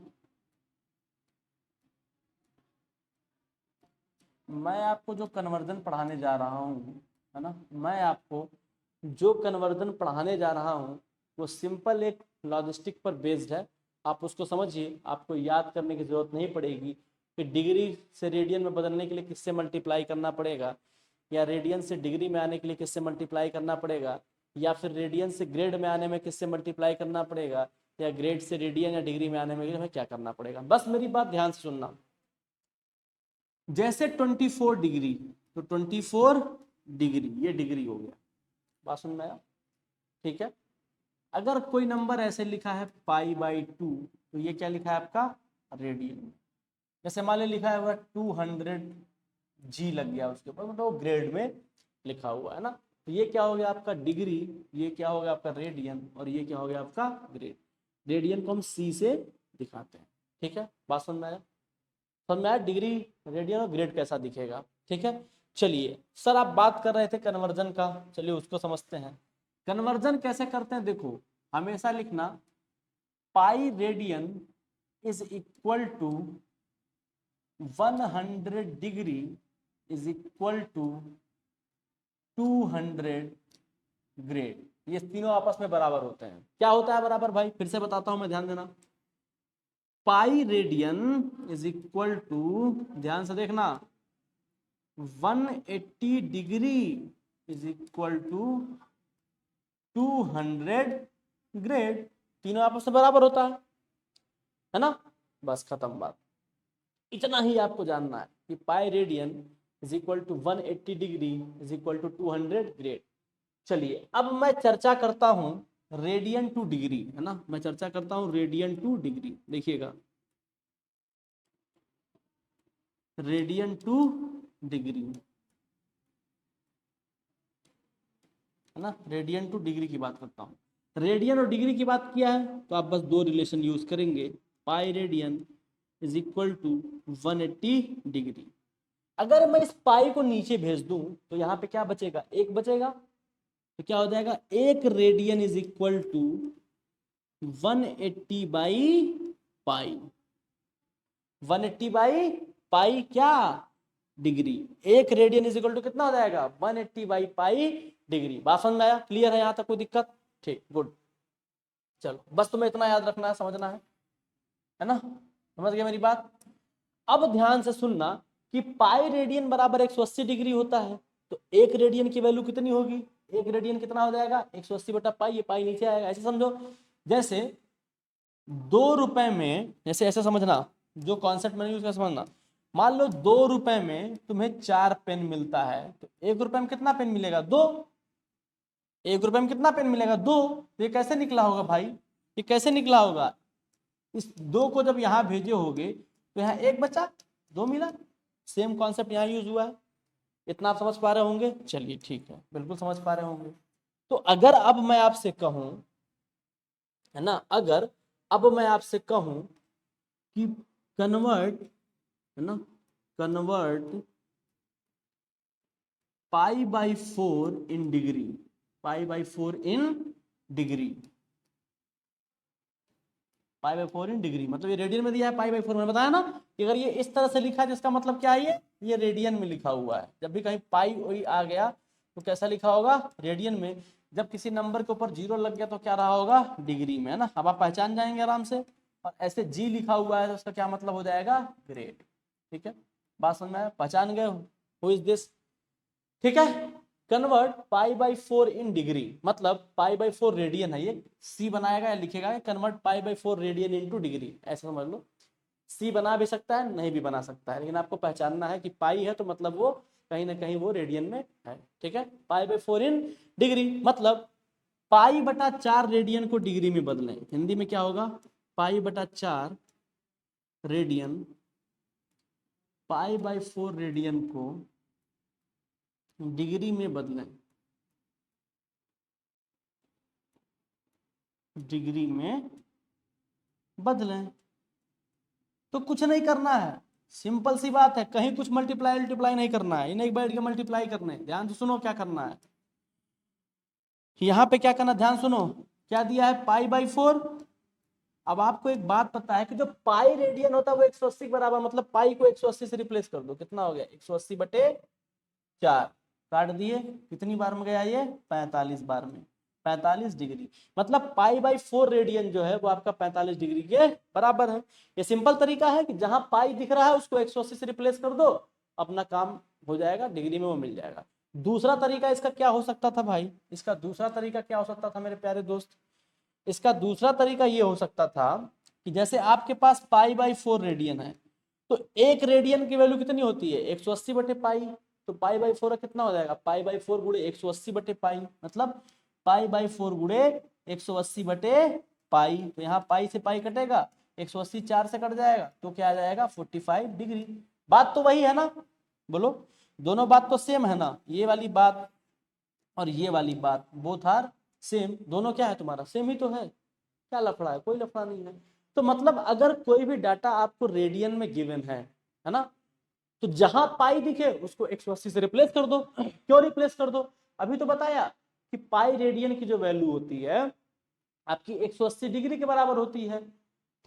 मैं आपको जो कन्वर्जन पढ़ाने जा रहा हूँ, है ना, मैं आपको जो कन्वर्जन पढ़ाने जा रहा हूँ वो सिंपल एक लॉजिस्टिक पर बेस्ड है। आप उसको समझिए, आपको याद करने की जरूरत नहीं पड़ेगी कि डिग्री से रेडियन में बदलने के लिए किससे मल्टीप्लाई करना पड़ेगा, या रेडियन से डिग्री में आने के लिए किससे मल्टीप्लाई करना पड़ेगा, या फिर रेडियन से ग्रेड में आने में किससे मल्टीप्लाई करना पड़ेगा, या ग्रेड से रेडियन या डिग्री में आने में हमें क्या करना पड़ेगा। बस मेरी बात ध्यान से सुनना। जैसे 24 डिग्री, तो 24 डिग्री ये डिग्री हो गया, बात सुन में आया, ठीक है। अगर कोई नंबर ऐसे लिखा है π/2, तो ये क्या लिखा है आपका रेडियन। जैसे मान ली लिखा है 200 G लग गया उसके ऊपर, मतलब वो ग्रेड में लिखा हुआ है ना। तो ये क्या हो गया आपका डिग्री, ये क्या हो गया आपका रेडियन, और ये क्या हो गया आपका ग्रेड। रेडियन को हम C से दिखाते हैं, ठीक है। बात समझ में आया, समझ में आया डिग्री रेडियन और ग्रेड कैसा दिखेगा, ठीक है। चलिए सर आप बात कर रहे थे कन्वर्जन का, चलिए उसको समझते हैं। कन्वर्जन कैसे करते हैं, देखो हमेशा लिखना pi radian is equal to 100 degree is equal to 200 grade. ये तीनों आपस में बराबर होते हैं। क्या होता है बराबर भाई, फिर से बताता हूं मैं, ध्यान देना। Pi radian is equal to, ध्यान से देखना, 180 degree is equal to 200 grade. तीनों आपस में बराबर होता है ना। बस खत्म बात। इतना ही आपको जानना है कि pi radian is equal to 180 degree is equal to 200 grade. चलिए अब मैं चर्चा करता हूं रेडियन टू डिग्री, है ना, मैं चर्चा करता हूं रेडियन टू डिग्री। देखिएगा रेडियन टू डिग्री, है ना, रेडियन टू डिग्री की बात करता हूँ। रेडियन और डिग्री की बात किया है तो आप बस दो रिलेशन यूज करेंगे, pi radian is equal to 180 degree. अगर मैं इस पाई को नीचे भेज दूं तो यहाँ पे क्या बचेगा, एक बचेगा। तो क्या हो जाएगा, एक radian is equal to 180 by pi, 180 by pi क्या डिग्री। एक रेडियन इज इक्वल टू कितना हो जाएगा 180 बाई पाई डिग्री। बात समझ में आया, क्लियर है यहाँ तक कोई दिक्कत, ठीक गुड। चलो बस तुम्हें इतना याद रखना है, समझना है ना, समझ गए मेरी बात। अब ध्यान से सुनना कि पाई रेडियन बराबर 180 डिग्री होता है। तो एक रेडियन की वैल्यू कितनी होगी, एक रेडियन कितना हो जाएगा 180 बटा पाई, ये पाई नीचे आएगा। ऐसे समझो, जैसे 2 रुपए में, जैसे ऐसे समझना, जो कॉन्सेप्ट मैंने यूज किया समझना। मान लो 2 रुपए में तुम्हें 4 पेन मिलता है, तो 1 रुपए में कितना पेन मिलेगा, 2। 1 रुपए में कितना पेन मिलेगा, 2। तो ये कैसे निकला होगा भाई, ये कैसे निकला होगा, इस 2 को जब यहाँ भेजे होगे तो यहाँ 1 बचा, 2 मिला। सेम कॉन्सेप्ट यहाँ यूज हुआ है। इतना आप समझ पा रहे होंगे, चलिए ठीक है, बिल्कुल समझ पा रहे होंगे। तो अगर अब मैं आपसे कहूं, है ना, अगर अब मैं आपसे कहूं कि कन्वर्ट, है ना, convert pi by 4 in degree, pi by 4 in degree, pi by 4 in degree, मतलब ये रेडियन में दिया है, पाई बाई 4 में बताया ना कि अगर ये इस तरह से लिखा है जिसका मतलब क्या है, ये रेडियन में लिखा हुआ है। जब भी कहीं पाई वही आ गया तो कैसा लिखा होगा, रेडियन में। जब किसी नंबर के ऊपर जीरो लग गया तो क्या रहा होगा, डिग्री में, है ना। अब आप पहचान जाएंगे आराम से। और ऐसे जी लिखा हुआ है तो उसका क्या मतलब हो जाएगा, ग्रेड। ठीक है, बात समझ में आया, पहचान गए हु इज दिस। ठीक है, convert pi by 4 in degree, मतलब पाई बाई 4 रेडियन है ये, सी बनाएगा या लिखेगा convert pi by 4 radian into degree, ऐसा समझ लो। सी बना भी सकता है, नहीं भी बना सकता है, लेकिन आपको पहचानना है कि पाई है तो मतलब वो कहीं ना कहीं वो रेडियन में है। ठीक है, पाई बाई 4 इन डिग्री मतलब पाई बटा 4 रेडियन को डिग्री में बदलें, हिंदी में क्या होगा, पाई बटा 4 रेडियन, पाई बाई 4 रेडियन को डिग्री में बदलें, डिग्री में बदलें। तो कुछ नहीं करना है, सिंपल सी बात है, कहीं कुछ मल्टीप्लाई मल्टीप्लाई नहीं करना है, इन्हें बैठ के मल्टीप्लाई करने, ध्यान से सुनो क्या करना है। यहाँ पे क्या करना, ध्यान सुनो, क्या दिया है, पाई बाई 4। अब आपको एक बात पता है कि जो पाई रेडियन होता है वो 180 के बराबर, मतलब पाई को 180 से रिप्लेस कर दो, कितना हो गया, 180 बटे 4, काट दिए, कितनी बार में गया ये, 45 बार में, 45 डिग्री, मतलब पाई बाई 4 रेडियन जो है वो आपका 45 डिग्री के बराबर है। ये सिंपल तरीका है कि जहां पाई दिख रहा है उसको 180 से रिप्लेस कर दो, अपना काम हो जाएगा, डिग्री में वो मिल जाएगा। दूसरा तरीका इसका क्या हो सकता था भाई, इसका दूसरा तरीका क्या हो सकता था मेरे प्यारे दोस्त, इसका दूसरा तरीका ये हो सकता था कि जैसे आपके पास पाई बाई 4 रेडियन है, तो एक रेडियन की वैल्यू कितनी होती है, 180 बटे पाई, तो पाई बाई 4 कितना हो जाएगा, पाई बाई 4 गुणे 180 बटे पाई, मतलब पाई बाई 4 गुणे 180 बटे पाई, तो यहाँ पाई से पाई कटेगा, 180 4 से कट जाएगा, तो क्या आ जाएगा 45 डिग्री। बात तो वही है ना, बोलो, दोनों बात तो सेम है ना, ये वाली बात और ये वाली बात, बोथ आर सेम, दोनों क्या है तुम्हारा, सेम ही तो है, क्या लफड़ा है, कोई लफड़ा नहीं है। तो मतलब अगर कोई भी डाटा आपको रेडियन में गिवन है ना, तो जहां पाई दिखे उसको 180 से रिप्लेस कर दो। क्यों रिप्लेस कर दो, अभी तो बताया कि पाई रेडियन की जो वैल्यू होती है आपकी 180 डिग्री के बराबर होती है,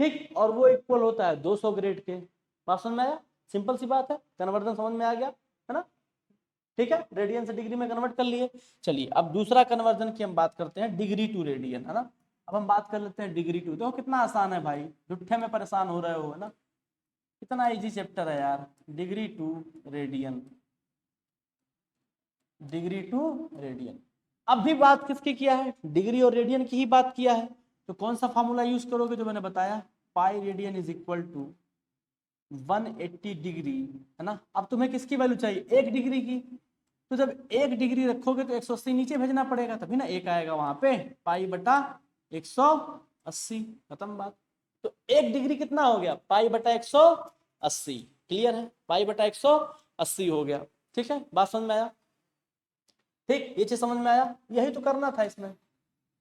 ठीक, और वो इक्वल होता है 200 ग्रेड के। बात समझ में आया, सिंपल सी बात है, कन्वर्जन समझ में आ गया, है ना। ठीक है, रेडियन से डिग्री में कन्वर्ट कर लिए। चलिए अब दूसरा कन्वर्जन की हम बात करते हैं, डिग्री टू रेडियन, है ना। अब हम बात कर लेते हैं डिग्री टू, देखो कितना आसान है भाई, जुट्ठे में परेशान हो रहे हो, है ना, कितना इजी चैप्टर है यार, degree to radian, degree to radian. अब भी बात किसकी किया है, डिग्री और रेडियन की ही बात किया है, तो कौन सा फॉर्मूला यूज करोगे जो मैंने बताया, pi radian is equal to 180 degree, है ना। अब तुम्हें किसकी वैल्यू चाहिए, एक डिग्री की, तो जब एक डिग्री रखोगे तो 180 नीचे भेजना पड़ेगा, तभी ना एक आएगा वहां पे, पाई बटा 180, खत्म बात। तो एक डिग्री कितना हो गया, पाई बटा 180, क्लियर है, पाई बटा 180 हो गया। ठीक है, बात समझ में आया, ठीक, ये चीज समझ में आया, यही तो करना था इसमें,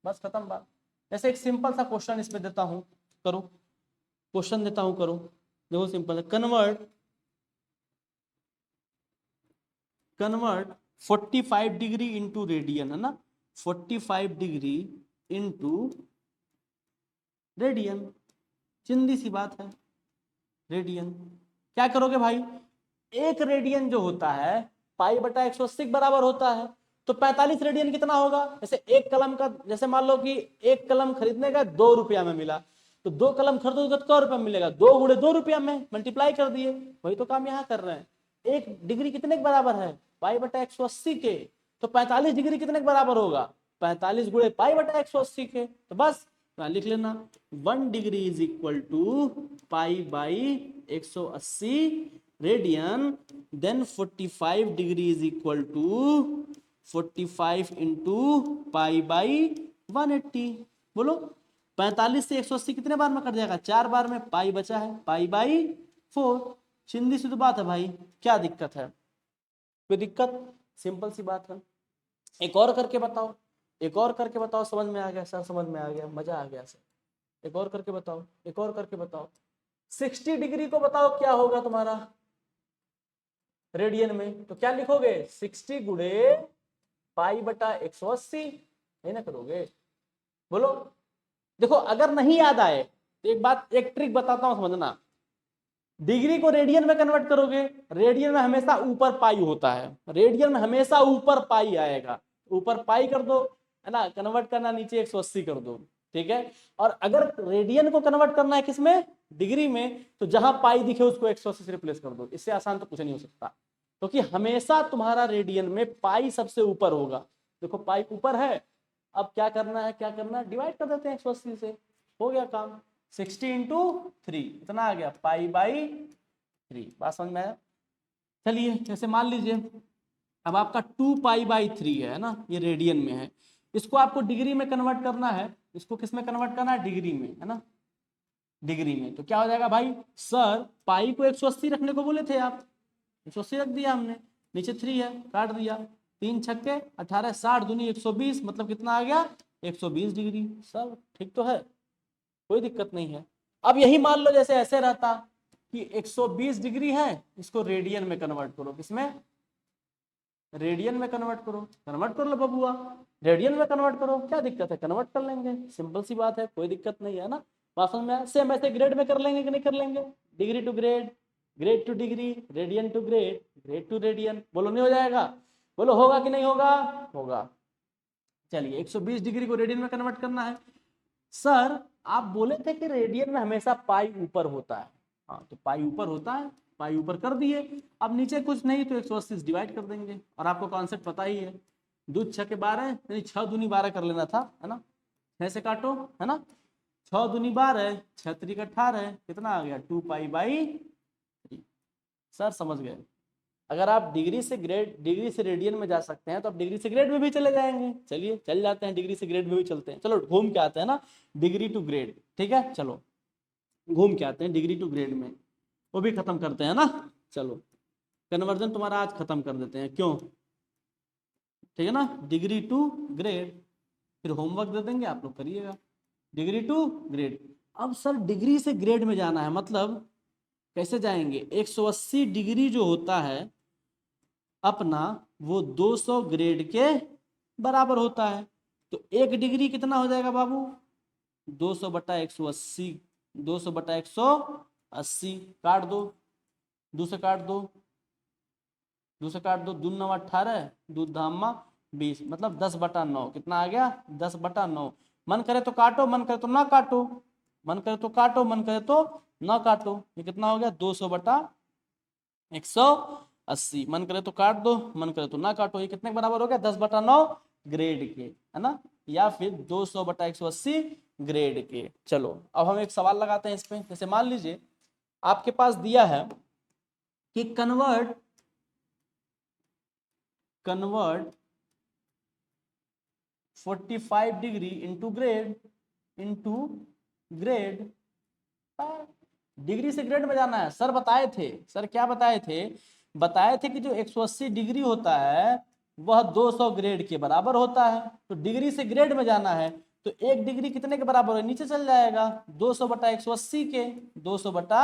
बस खत्म बात। जैसे एक सिंपल सा क्वेश्चन इसमें देता हूं, करो, क्वेश्चन देता हूं, करो, देखो सिंपल है, कन्वर्ट 45 डिग्री इंटू रेडियन, है ना, 45 डिग्री इंटू रेडियन, चिंदी सी बात है, रेडियन। क्या करोगे भाई, एक रेडियन जो होता है पाई बटा 180 के बराबर होता है, तो 45 रेडियन कितना होगा, जैसे एक कलम का, जैसे मान लो कि एक कलम खरीदने का 2 रुपया में मिला, तो 2 कलम खरीदोगे तो 100 रुपया मिलेगा, 2 गुणे 2 रुपया में मल्टीप्लाई कर दिए, वही तो काम यहाँ कर रहे हैं। एक डिग्री कितने के बराबर है, पाई बटा 180 के, तो 45 डिग्री कितने के बराबर होगा, 45 गुणे पाई बटा 180 के, तो बस लिख लेना 1 degree is equal to pi by 180 radian, then 45 degree is equal to 45 into pi by 180। बोलो 45 से 180 कितने बार में कट जाएगा, 4 बार में, पाई बचा है, पाई बाई 4, चिंदी सी तो बात है भाई, क्या दिक्कत है, कोई दिक्कत, सिंपल सी बात है। एक और करके बताओ, एक और करके बताओ, समझ में आ गया सर, समझ में आ गया, मजा आ गया सर, एक और करके बताओ, एक और करके बताओ। 60 डिग्री को बताओ क्या होगा तुम्हारा रेडियन में, तो क्या लिखोगे 60 गुणे पाई बटा 180, नहीं ना करोगे, बोलो। देखो अगर नहीं याद आए तो एक बात, एक ट्रिक बताता हूं समझना। डिग्री को रेडियन में कन्वर्ट करोगे, रेडियन में हमेशा ऊपर पाई होता है, रेडियन में हमेशा ऊपर पाई आएगा, ऊपर पाई कर दो, है ना, कन्वर्ट करना नीचे 180 कर दो, ठीक है। और अगर रेडियन को कन्वर्ट करना है किसमें, डिग्री में, तो जहां पाई दिखे उसको 180 से रिप्लेस कर दो, इससे आसान तो कुछ नहीं हो सकता, क्योंकि तो हमेशा तुम्हारा रेडियन में पाई सबसे ऊपर होगा। देखो पाई ऊपर है, अब क्या करना है, क्या करना है, डिवाइड कर देते हैं 180 से, हो गया काम। 60 इंटू 3 इतना आ गया पाई बाई 3, बात समझ में आया। चलिए जैसे मान लीजिए अब आपका 2 पाई बाई 3 है ना, ये रेडियन में है, इसको आपको डिग्री में कन्वर्ट करना है, इसको किस में कन्वर्ट करना है, डिग्री में, है ना, डिग्री में। तो क्या हो जाएगा भाई, सर पाई को 180 रखने को बोले थे आप, 180 रख दिया हमने, नीचे 3 है काट दिया, 3 छक्के 18, 60 दूनी 120, मतलब कितना आ गया 120 डिग्री। सर ठीक तो है, कोई दिक्कत नहीं है। अब यही मान लो जैसे ऐसे रहता कि 120 डिग्री है, इसको रेडियन में कन्वर्ट करो, किसमें, रेडियन में कन्वर्ट करो, कन्वर्ट कर लो बबुआ, रेडियन में कन्वर्ट करो, क्या दिक्कत है, कन्वर्ट कर लेंगे, सिंपल सी बात है, कोई दिक्कत नहीं है ना। बात समझ में आया। सेम ऐसे ग्रेड में कर लेंगे कि नहीं कर लेंगे, degree to grade, grade to degree, radian to grade, grade to radian, बोलो नहीं हो जाएगा, बोलो होगा कि नहीं होगा, होगा। चलिए 120 डिग्री को रेडियन में कन्वर्ट करना है। सर आप बोले थे कि रेडियन में हमेशा पाई ऊपर होता है, हाँ तो पाई ऊपर होता है, पाई ऊपर कर दिए, अब नीचे कुछ नहीं तो 180 से डिवाइड कर देंगे, और आपको कॉन्सेप्ट पता ही है, दूध 6 के 12 यानी 6 दूनी 12 कर लेना था, है ना, 6 से काटो, है ना, 6 दूनी 12, 6 त्रिक 18, कितना आ गया 2 पाई बाई 3। सर समझ गए, अगर आप डिग्री से ग्रेड, डिग्री से रेडियन में जा सकते हैं तो आप डिग्री से ग्रेड में भी चले जाएंगे, चलिए चल जाते हैं, डिग्री से ग्रेड में भी चलते हैं, चलो घूम के आते हैं ना, डिग्री टू ग्रेड, ठीक है, चलो घूम के आते हैं डिग्री टू ग्रेड में, वो भी खत्म करते हैं ना। चलो कन्वर्जन तुम्हारा आज खत्म कर देते हैं, क्यों, ठीक है ना, डिग्री टू ग्रेड, फिर होमवर्क दे देंगे आप लोग करिएगा, डिग्री टू ग्रेड। अब सर डिग्री से ग्रेड में जाना है, मतलब कैसे जाएंगे, 180 डिग्री जो होता है अपना, वो 200 ग्रेड के बराबर होता है, तो 1 डिग्री कितना हो जाएगा बाबू, 200 बटा 180, 200 बटा 180, काट दो, 2 से काट दो, 2 से काट दो, 2 9 18, 2 धामा 20, मतलब 10 बटा 9, कितना आ गया 10 बटा 9। मन करे तो काटो, मन करे तो ना काटो, मन करे तो काटो, मन करे तो ना काटो, ये कितना हो गया 200 बटा 180, मन करे तो काट दो, मन करे तो ना काटो, ये कितने के बराबर हो गया 10 बटा 9 ग्रेड के, है ना, या फिर 200 बटा 180 ग्रेड के। चलो अब हम एक सवाल लगाते हैं इस पे, जैसे मान लीजिए आपके पास दिया है कि convert 45 degree into grade, degree से ग्रेड में जाना है। सर बताए थे, सर क्या बताए थे, बताए थे कि जो 180 डिग्री होता है वह 200 ग्रेड के बराबर होता है, तो डिग्री से ग्रेड में जाना है, तो 1 डिग्री कितने के बराबर है, नीचे चल जाएगा 200 बटा 180 के, 200 बटा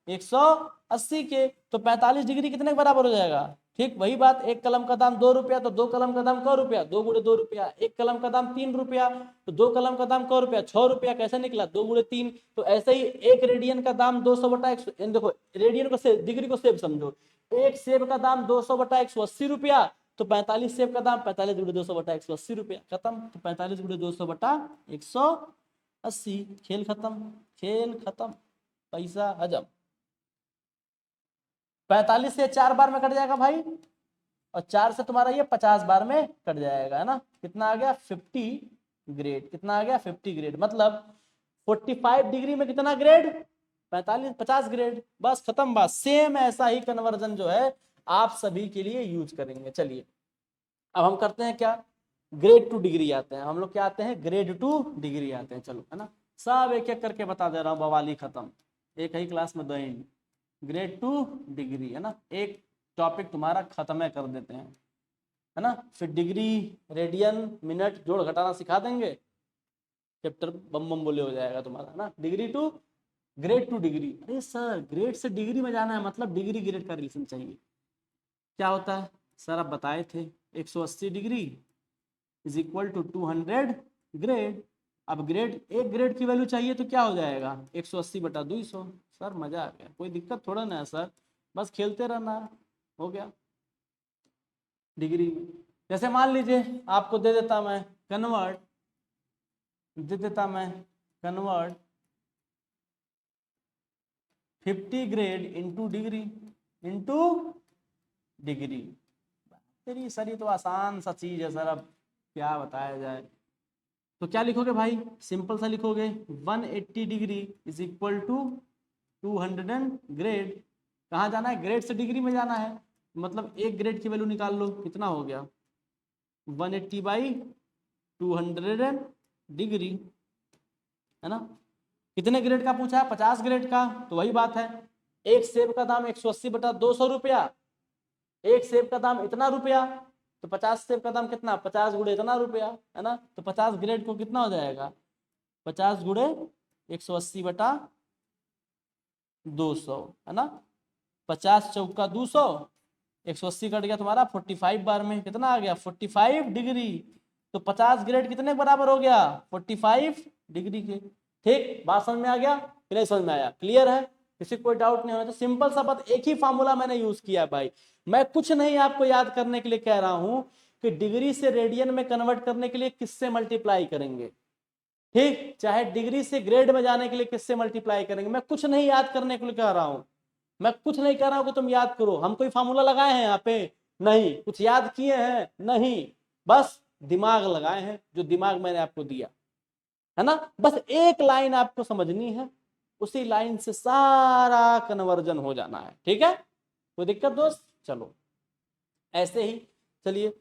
180 के, तो 45 डिग्री कितने के बराबर हो जाएगा, ठीक वही बात, 1 कलम का दाम 2 रुपया, तो 2 कलम का दाम क रुपया, 2 गुणे 2 रुपया, 1 कलम का दाम 3 रुपया, तो 2 कलम का दाम क रुपया, 6 रुपया, कैसे निकला 2 गुणे 3, तो ऐसे ही 1 रेडियन का दाम 200 बटा 100, देखो रेडियन को से डिग्री को सेब समझो, 1 सेब का दाम 200 बटा 180 रुपया, तो 45 सेब का दाम 45 गुणे 200 बटा 180 रुपया, खत्म, तो 45 गुणे 200 बटा 180, खेल खत्म, खेल खत्म, पैसा हजम। 45 से 4 बार में कट जाएगा भाई, और 4 से तुम्हारा ये 50 बार में कट जाएगा, है ना, कितना आ गया 50 ग्रेड, कितना आ गया 50 ग्रेड, मतलब 45 डिग्री में कितना ग्रेड, 45 50 ग्रेड, बस खत्म बात। सेम ऐसा ही कन्वर्जन जो है आप सभी के लिए यूज करेंगे। चलिए अब हम करते हैं क्या, ग्रेड टू डिग्री आते हैं हम लोग, क्या आते हैं ग्रेड टू डिग्री आते हैं, चलो है ना, सब एक एक करके बता दे रहा हूँ, बवाली खत्म, एक ही क्लास में 2 ग्रेड टू डिग्री, है ना, एक टॉपिक तुम्हारा खत्म कर देते हैं, है ना, फिर डिग्री रेडियन मिनट जोड़ घटाना सिखा देंगे, चैप्टर बम बम बोले हो जाएगा तुम्हारा, है ना। Degree to grade to degree, अरे सर ग्रेड से डिग्री में जाना है, मतलब डिग्री ग्रेड का रिलेशन चाहिए। क्या होता है सर, आप बताए थे 180 degree is equal to 200 grade. अब ग्रेड, एक ग्रेड की वैल्यू चाहिए तो क्या हो जाएगा 180/200। सर मजा आ गया, कोई दिक्कत थोड़ा ना है सर, बस खेलते रहना, हो गया डिग्री में। जैसे मान लीजिए आपको दे देता मैं कन्वर्ट, दे देता मैं convert 50 grade into degree, into degree. तेरी सर ये तो आसान सा चीज है सर, अब क्या बताया जाए। तो क्या लिखोगे भाई, सिंपल सा लिखोगे 180 degree is equal to 200 grade. कहाँ जाना है, ग्रेड से डिग्री में जाना है, मतलब एक ग्रेड की वैल्यू निकाल लो, कितना हो गया 180/200 डिग्री, है ना। कितने ग्रेड का पूछा है, 50 ग्रेड का, तो वही बात है, एक सेब का दाम 180/200 रुपया, एक सेब का दाम इतना रुपया, तो 50 सेब का दाम कितना, 50 गुणे इतना रुपया, है ना। तो 50 ग्रेड को कितना हो जाएगा, 50 गुणे 180/200, है ना। 50 चौका 200, 180 कट गया तुम्हारा 45 बार में, कितना आ गया 45 डिग्री। तो 50 ग्रेड कितने बराबर हो गया 45 डिग्री के। ठीक, बात समझ में आ गया कि नहीं समझ में आया, क्लियर है, किसी कोई डाउट नहीं होना चाहिए। सिंपल सा बात, एक ही फार्मूला मैंने यूज किया भाई, मैं कुछ नहीं आपको याद करने के लिए कह रहा हूं कि डिग्री से रेडियन में कन्वर्ट करने के लिए किससे मल्टीप्लाई करेंगे, ठीक, चाहे डिग्री से ग्रेड में जाने के लिए किससे मल्टीप्लाई करेंगे, मैं कुछ नहीं याद करने के लिए कह रहा हूं, मैं कुछ नहीं कह रहा हूं कि तुम याद करो। हम कोई फार्मूला लगाए हैं यहाँ पे, नहीं, कुछ याद किए हैं, नहीं, बस दिमाग लगाए हैं, जो दिमाग मैंने आपको दिया, है ना। बस एक लाइन आपको समझनी है, उसी लाइन से सारा कन्वर्जन हो जाना है, ठीक है, कोई दिक्कत दोस्त। चलो ऐसे ही, चलिए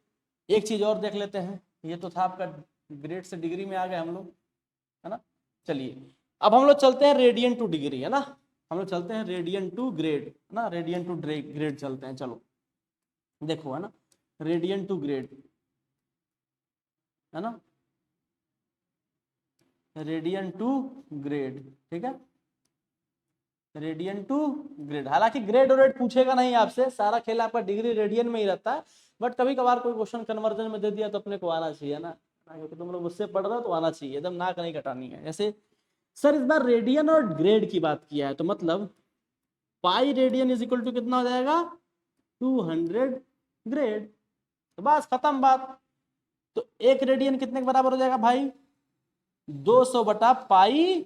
एक चीज और देख लेते हैं, ये तो था आपका ग्रेड से डिग्री में आ गए हम लोग, है ना। चलिए अब हम लोग चलते हैं रेडियन टू डिग्री, है ना, हम लोग चलते हैं रेडियन टू ग्रेड, है ना, रेडियन टू ग्रेड चलते हैं। चलो देखो, है ना, रेडियन टू ग्रेड, है ना, रेडियन टू ग्रेड, ठीक है, रेडियन टू ग्रेड। हालांकि ग्रेड और रेड पूछेगा नहीं आपसे, सारा खेल आपका डिग्री रेडियन में ही रहता है, बट कभी कभार कोई क्वेश्चन कन्वर्जन में दे दिया तो अपने को आना चाहिए ना, क्योंकि तुम लोग मुझसे पढ़ रहे हो तो आना चाहिए, एकदम नाक नहीं कटानी है। ऐसे सर इस बार रेडियन और ग्रेड की बात किया है, तो मतलब pi radian is equal to कितना हो जाएगा 200 ग्रेड, तो बस खत्म बात। तो एक रेडियन कितने के बराबर हो जाएगा भाई 200/पाई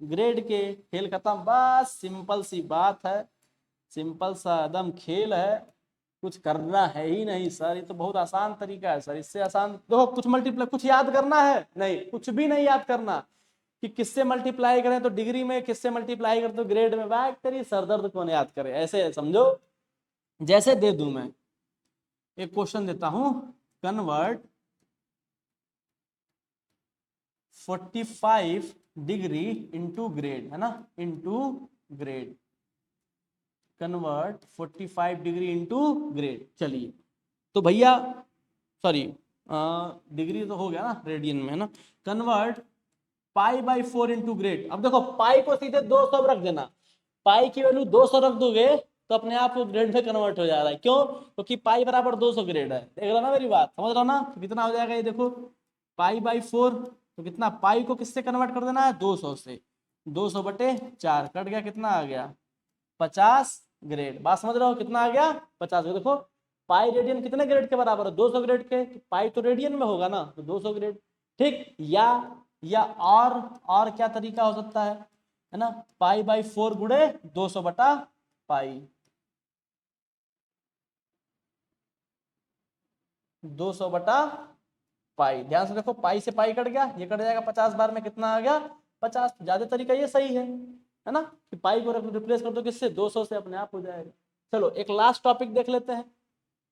ग्रेड के, खेल खत्म, बस सिंपल सी बात है, सिंपल सा एकदम खेल है, कुछ करना है ही नहीं सर, ये तो बहुत आसान तरीका है सर, इससे आसान देखो, कुछ मल्टीप्लाई, कुछ याद करना है नहीं, कुछ भी नहीं याद करना कि किससे मल्टीप्लाई करें तो डिग्री में, किससे मल्टीप्लाई करें तो ग्रेड में, बात तेरी सरदर्द कौन याद करे, ऐसे समझो। जैसे दे दूं मैं एक क्वेश्चन देता हूं, कन्वर्ट 45 डिग्री इंटू ग्रेड, है ना, into grade, convert 45 degree into grade. चलिए तो भैया, सॉरी डिग्री तो हो गया ना रेडियन में, है ना, कन्वर्ट π/4 इंटू ग्रेड। अब देखो पाई को सीधे 200 रख देना, पाई की वैल्यू 200 रख दोगे तो अपने आप वो ग्रेड में कन्वर्ट हो जा रहा है, क्यों, क्योंकि पाई बराबर 200 ग्रेड है, देख रहा ना मेरी बात, समझ रहा ना, तो कितना हो जाएगा ये देखो π/4, तो कितना, पाई को किससे कन्वर्ट कर देना है 200 से, 200/4 कट गया, कितना आ गया 50 ग्रेड, बात समझ रहे हो, कितना आ गया 50। देखो पाई रेडियन कितने ग्रेड के बराबर है 200 ग्रेड के, तो पाई तो रेडियन में होगा ना, तो 200 ग्रेड, ठीक। या और क्या तरीका हो सकता है ना, π/4 गुणे 200/पाई, 200/पाई, ध्यान से देखो पाई से पाई कट गया, ये कट जाएगा 50 बार में, कितना आ गया 50। ज्यादा तरीका ये सही है ना, कि पाई को रिप्लेस कर दो किससे 200 से, अपने आप हो जाएगा। चलो एक लास्ट टॉपिक देख लेते हैं,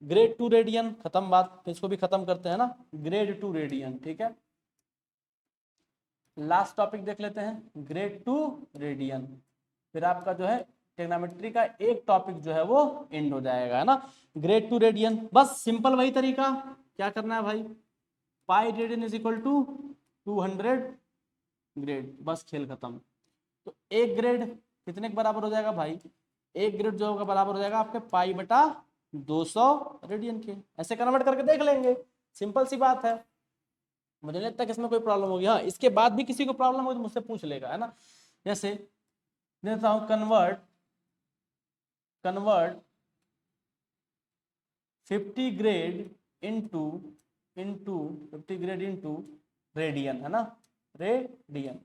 ग्रेड टू रेडियन, खत्म बात, इसको भी खत्म करते हैं ना, ग्रेड टू रेडियन, ठीक है, लास्ट टॉपिक देख लेते हैं ग्रेड टू रेडियन, फिर आपका जो है ट्रिग्नोमेट्री का एक टॉपिक जो है वो एंड हो जाएगा, है ना। ग्रेड टू रेडियन, बस सिंपल वही तरीका, क्या करना है भाई, pi radian is equal to 200 grade, बस खेल खत्म। तो एक ग्रेड कितने के बराबर हो जाएगा भाई, एक ग्रेड जो होगा बराबर हो जाएगा आपके पाई बटा 200 रेडियन के। ऐसे कन्वर्ट करके देख लेंगे, सिंपल सी बात है, मुझे नहीं लगता कि इसमें कोई प्रॉब्लम होगी। हाँ, इसके बाद भी किसी को प्रॉब्लम हो तो मुझसे पूछ लेगा, है ना। जैसे देता हूं convert 50 grade into 50 grade into radian, है ना, रेडियन।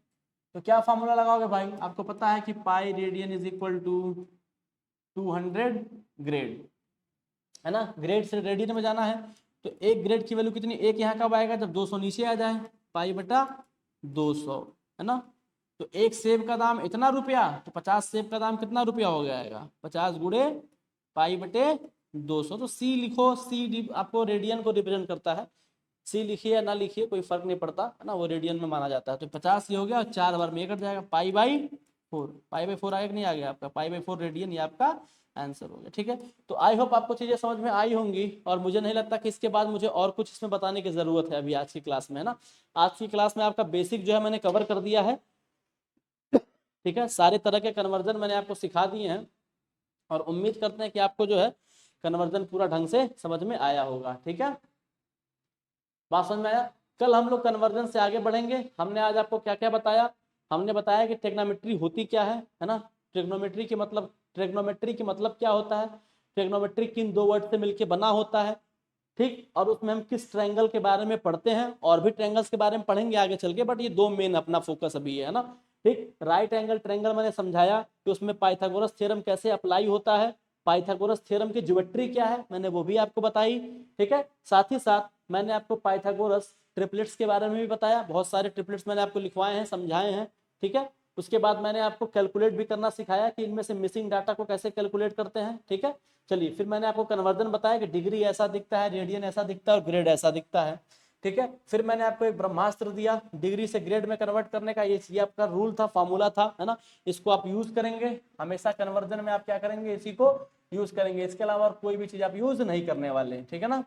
तो क्या फॉर्मूला लगाओगे भाई, आपको पता है कि pi radian is equal to 200 grade, है ना। ग्रेड से रेडियन में जाना है, तो एक ग्रेड की वैल्यू कितनी, एक यहाँ कब आएगा, जब 200 नीचे आ जाए, पाई बटा 200, है ना। तो एक सेब का दाम इतना रुपया, तो 50 सेब का दाम कितना रुपया हो जाएगा, 50 गुणे पाई बटे 200। तो सी लिखो, सी आपको रेडियन को रिप्रेजेंट करता है, सी लिखिए या ना लिखिए कोई फर्क नहीं पड़ता, है ना, वो रेडियन में माना जाता है। तो 50 ये हो गया और 4 बार में ये कट जाएगा, पाई बाई 4, पाई बाई 4 आएगा, नहीं आ गया आपका, पाई बाई 4 रेडियन, ये आपका आंसर हो गया। ठीक है, तो आई होप आपको चीजें समझ में आई होंगी, और मुझे नहीं लगता कि इसके बाद मुझे और कुछ इसमें बताने की जरूरत है अभी आज की क्लास में, है ना। आज की क्लास में आपका बेसिक जो है मैंने कवर कर दिया है, ठीक है, सारे तरह के कन्वर्जन मैंने आपको सिखा दिए हैं, और उम्मीद करते हैं कि आपको जो है कन्वर्जन पूरा ढंग से समझ में आया होगा। ठीक है, बात समझ में आया। कल हम लोग कन्वर्जन से आगे बढ़ेंगे। हमने आज आपको क्या क्या बताया, हमने बताया कि ट्रिग्नोमेट्री होती क्या है ना, ट्रिग्नोमेट्री के मतलब क्या होता है, ट्रिग्नोमेट्री किन दो वर्ड से मिलकर बना होता है, ठीक, और उसमें हम किस ट्रायंगल के बारे में पढ़ते हैं, और भी ट्रायंगल्स के बारे में पढ़ेंगे आगे चल के, बट ये दो मेन अपना फोकस अभी है ना। ठीक, राइट एंगल ट्रायंगल मैंने समझाया कि उसमें पाइथागोरस थ्योरम कैसे अप्लाई होता है, पाइथागोरस थ्योरम की ज्योमेट्री क्या है मैंने वो भी आपको बताई। ठीक है, साथ ही साथ मैंने आपको पाइथागोरस ट्रिपलेट्स के बारे में भी बताया, बहुत सारे ट्रिपलेट्स मैंने आपको लिखवाए हैं, समझाए हैं। ठीक है, उसके बाद मैंने आपको कैलकुलेट भी करना सिखाया कि इनमें से मिसिंग डाटा को कैसे कैलकुलेट करते हैं। ठीक है, चलिए, फिर मैंने आपको कन्वर्जन बताया कि डिग्री ऐसा दिखता है, रेडियन ऐसा दिखता है और ग्रेड ऐसा दिखता है। ठीक है, फिर मैंने आपको एक ब्रह्मास्त्र दिया डिग्री से ग्रेड में कन्वर्ट करने का, ये आपका रूल था, फॉर्मूला था, है ना। इसको आप यूज करेंगे हमेशा कन्वर्जन में, आप क्या करेंगे, इसी को यूज करेंगे, इसके अलावा और कोई भी चीज आप यूज नहीं करने वाले, ठीक है ना।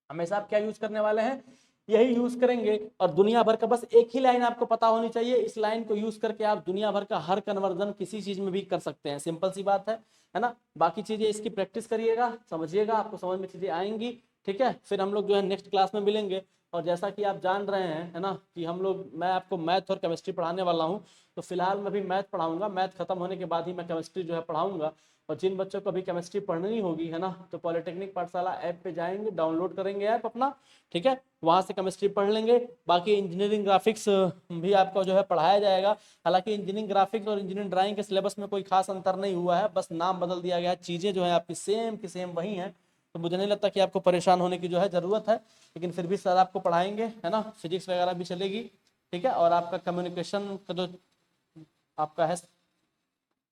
हमेशा आप क्या यूज करने वाले हैं, यही यूज करेंगे। और दुनिया भर का बस एक ही लाइन आपको पता होनी चाहिए, इस लाइन को यूज करके आप दुनिया भर का हर कन्वर्जन किसी चीज में भी कर सकते हैं, सिंपल सी बात है ना। बाकी चीजें इसकी प्रैक्टिस करिएगा, समझिएगा, आपको समझ में चीजें आएंगी। ठीक है, फिर हम लोग जो है नेक्स्ट क्लास में मिलेंगे। और जैसा कि आप जान रहे हैं, है ना, कि हम लोग, मैं आपको मैथ और केमिस्ट्री पढ़ाने वाला हूँ, तो फिलहाल मैं भी मैथ पढ़ाऊंगा, मैथ खत्म होने के बाद ही मैं केमिस्ट्री जो है पढ़ाऊंगा। और जिन बच्चों को अभी केमिस्ट्री पढ़नी होगी, है ना, तो पॉलिटेक्निक पाठशाला ऐप पे जाएंगे, डाउनलोड करेंगे ऐप अपना, ठीक है, वहाँ से केमिस्ट्री पढ़ लेंगे। बाकी इंजीनियरिंग ग्राफिक्स भी आपको जो है पढ़ाया जाएगा। हालांकि इंजीनियरिंग ग्राफिक्स और इंजीनियरिंग ड्राइंग के सिलेबस में कोई खास अंतर नहीं हुआ है, बस नाम बदल दिया गया है, चीज़ें जो है आपकी सेम की सेम वही हैं। तो मुझे नहीं लगता कि आपको परेशान होने की जो है ज़रूरत है, लेकिन फिर भी सर आपको पढ़ाएंगे, है ना, फिजिक्स वगैरह भी चलेगी। ठीक है, और आपका कम्युनिकेशन का जो आपका है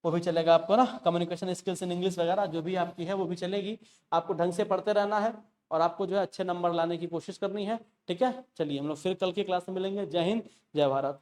वो भी चलेगा आपको ना, कम्युनिकेशन स्किल्स इन इंग्लिश वगैरह जो भी आपकी है वो भी चलेगी। आपको ढंग से पढ़ते रहना है, और आपको जो है अच्छे नंबर लाने की कोशिश करनी है। ठीक है, चलिए हम लोग फिर कल की क्लास में मिलेंगे। जय हिंद, जय भारत।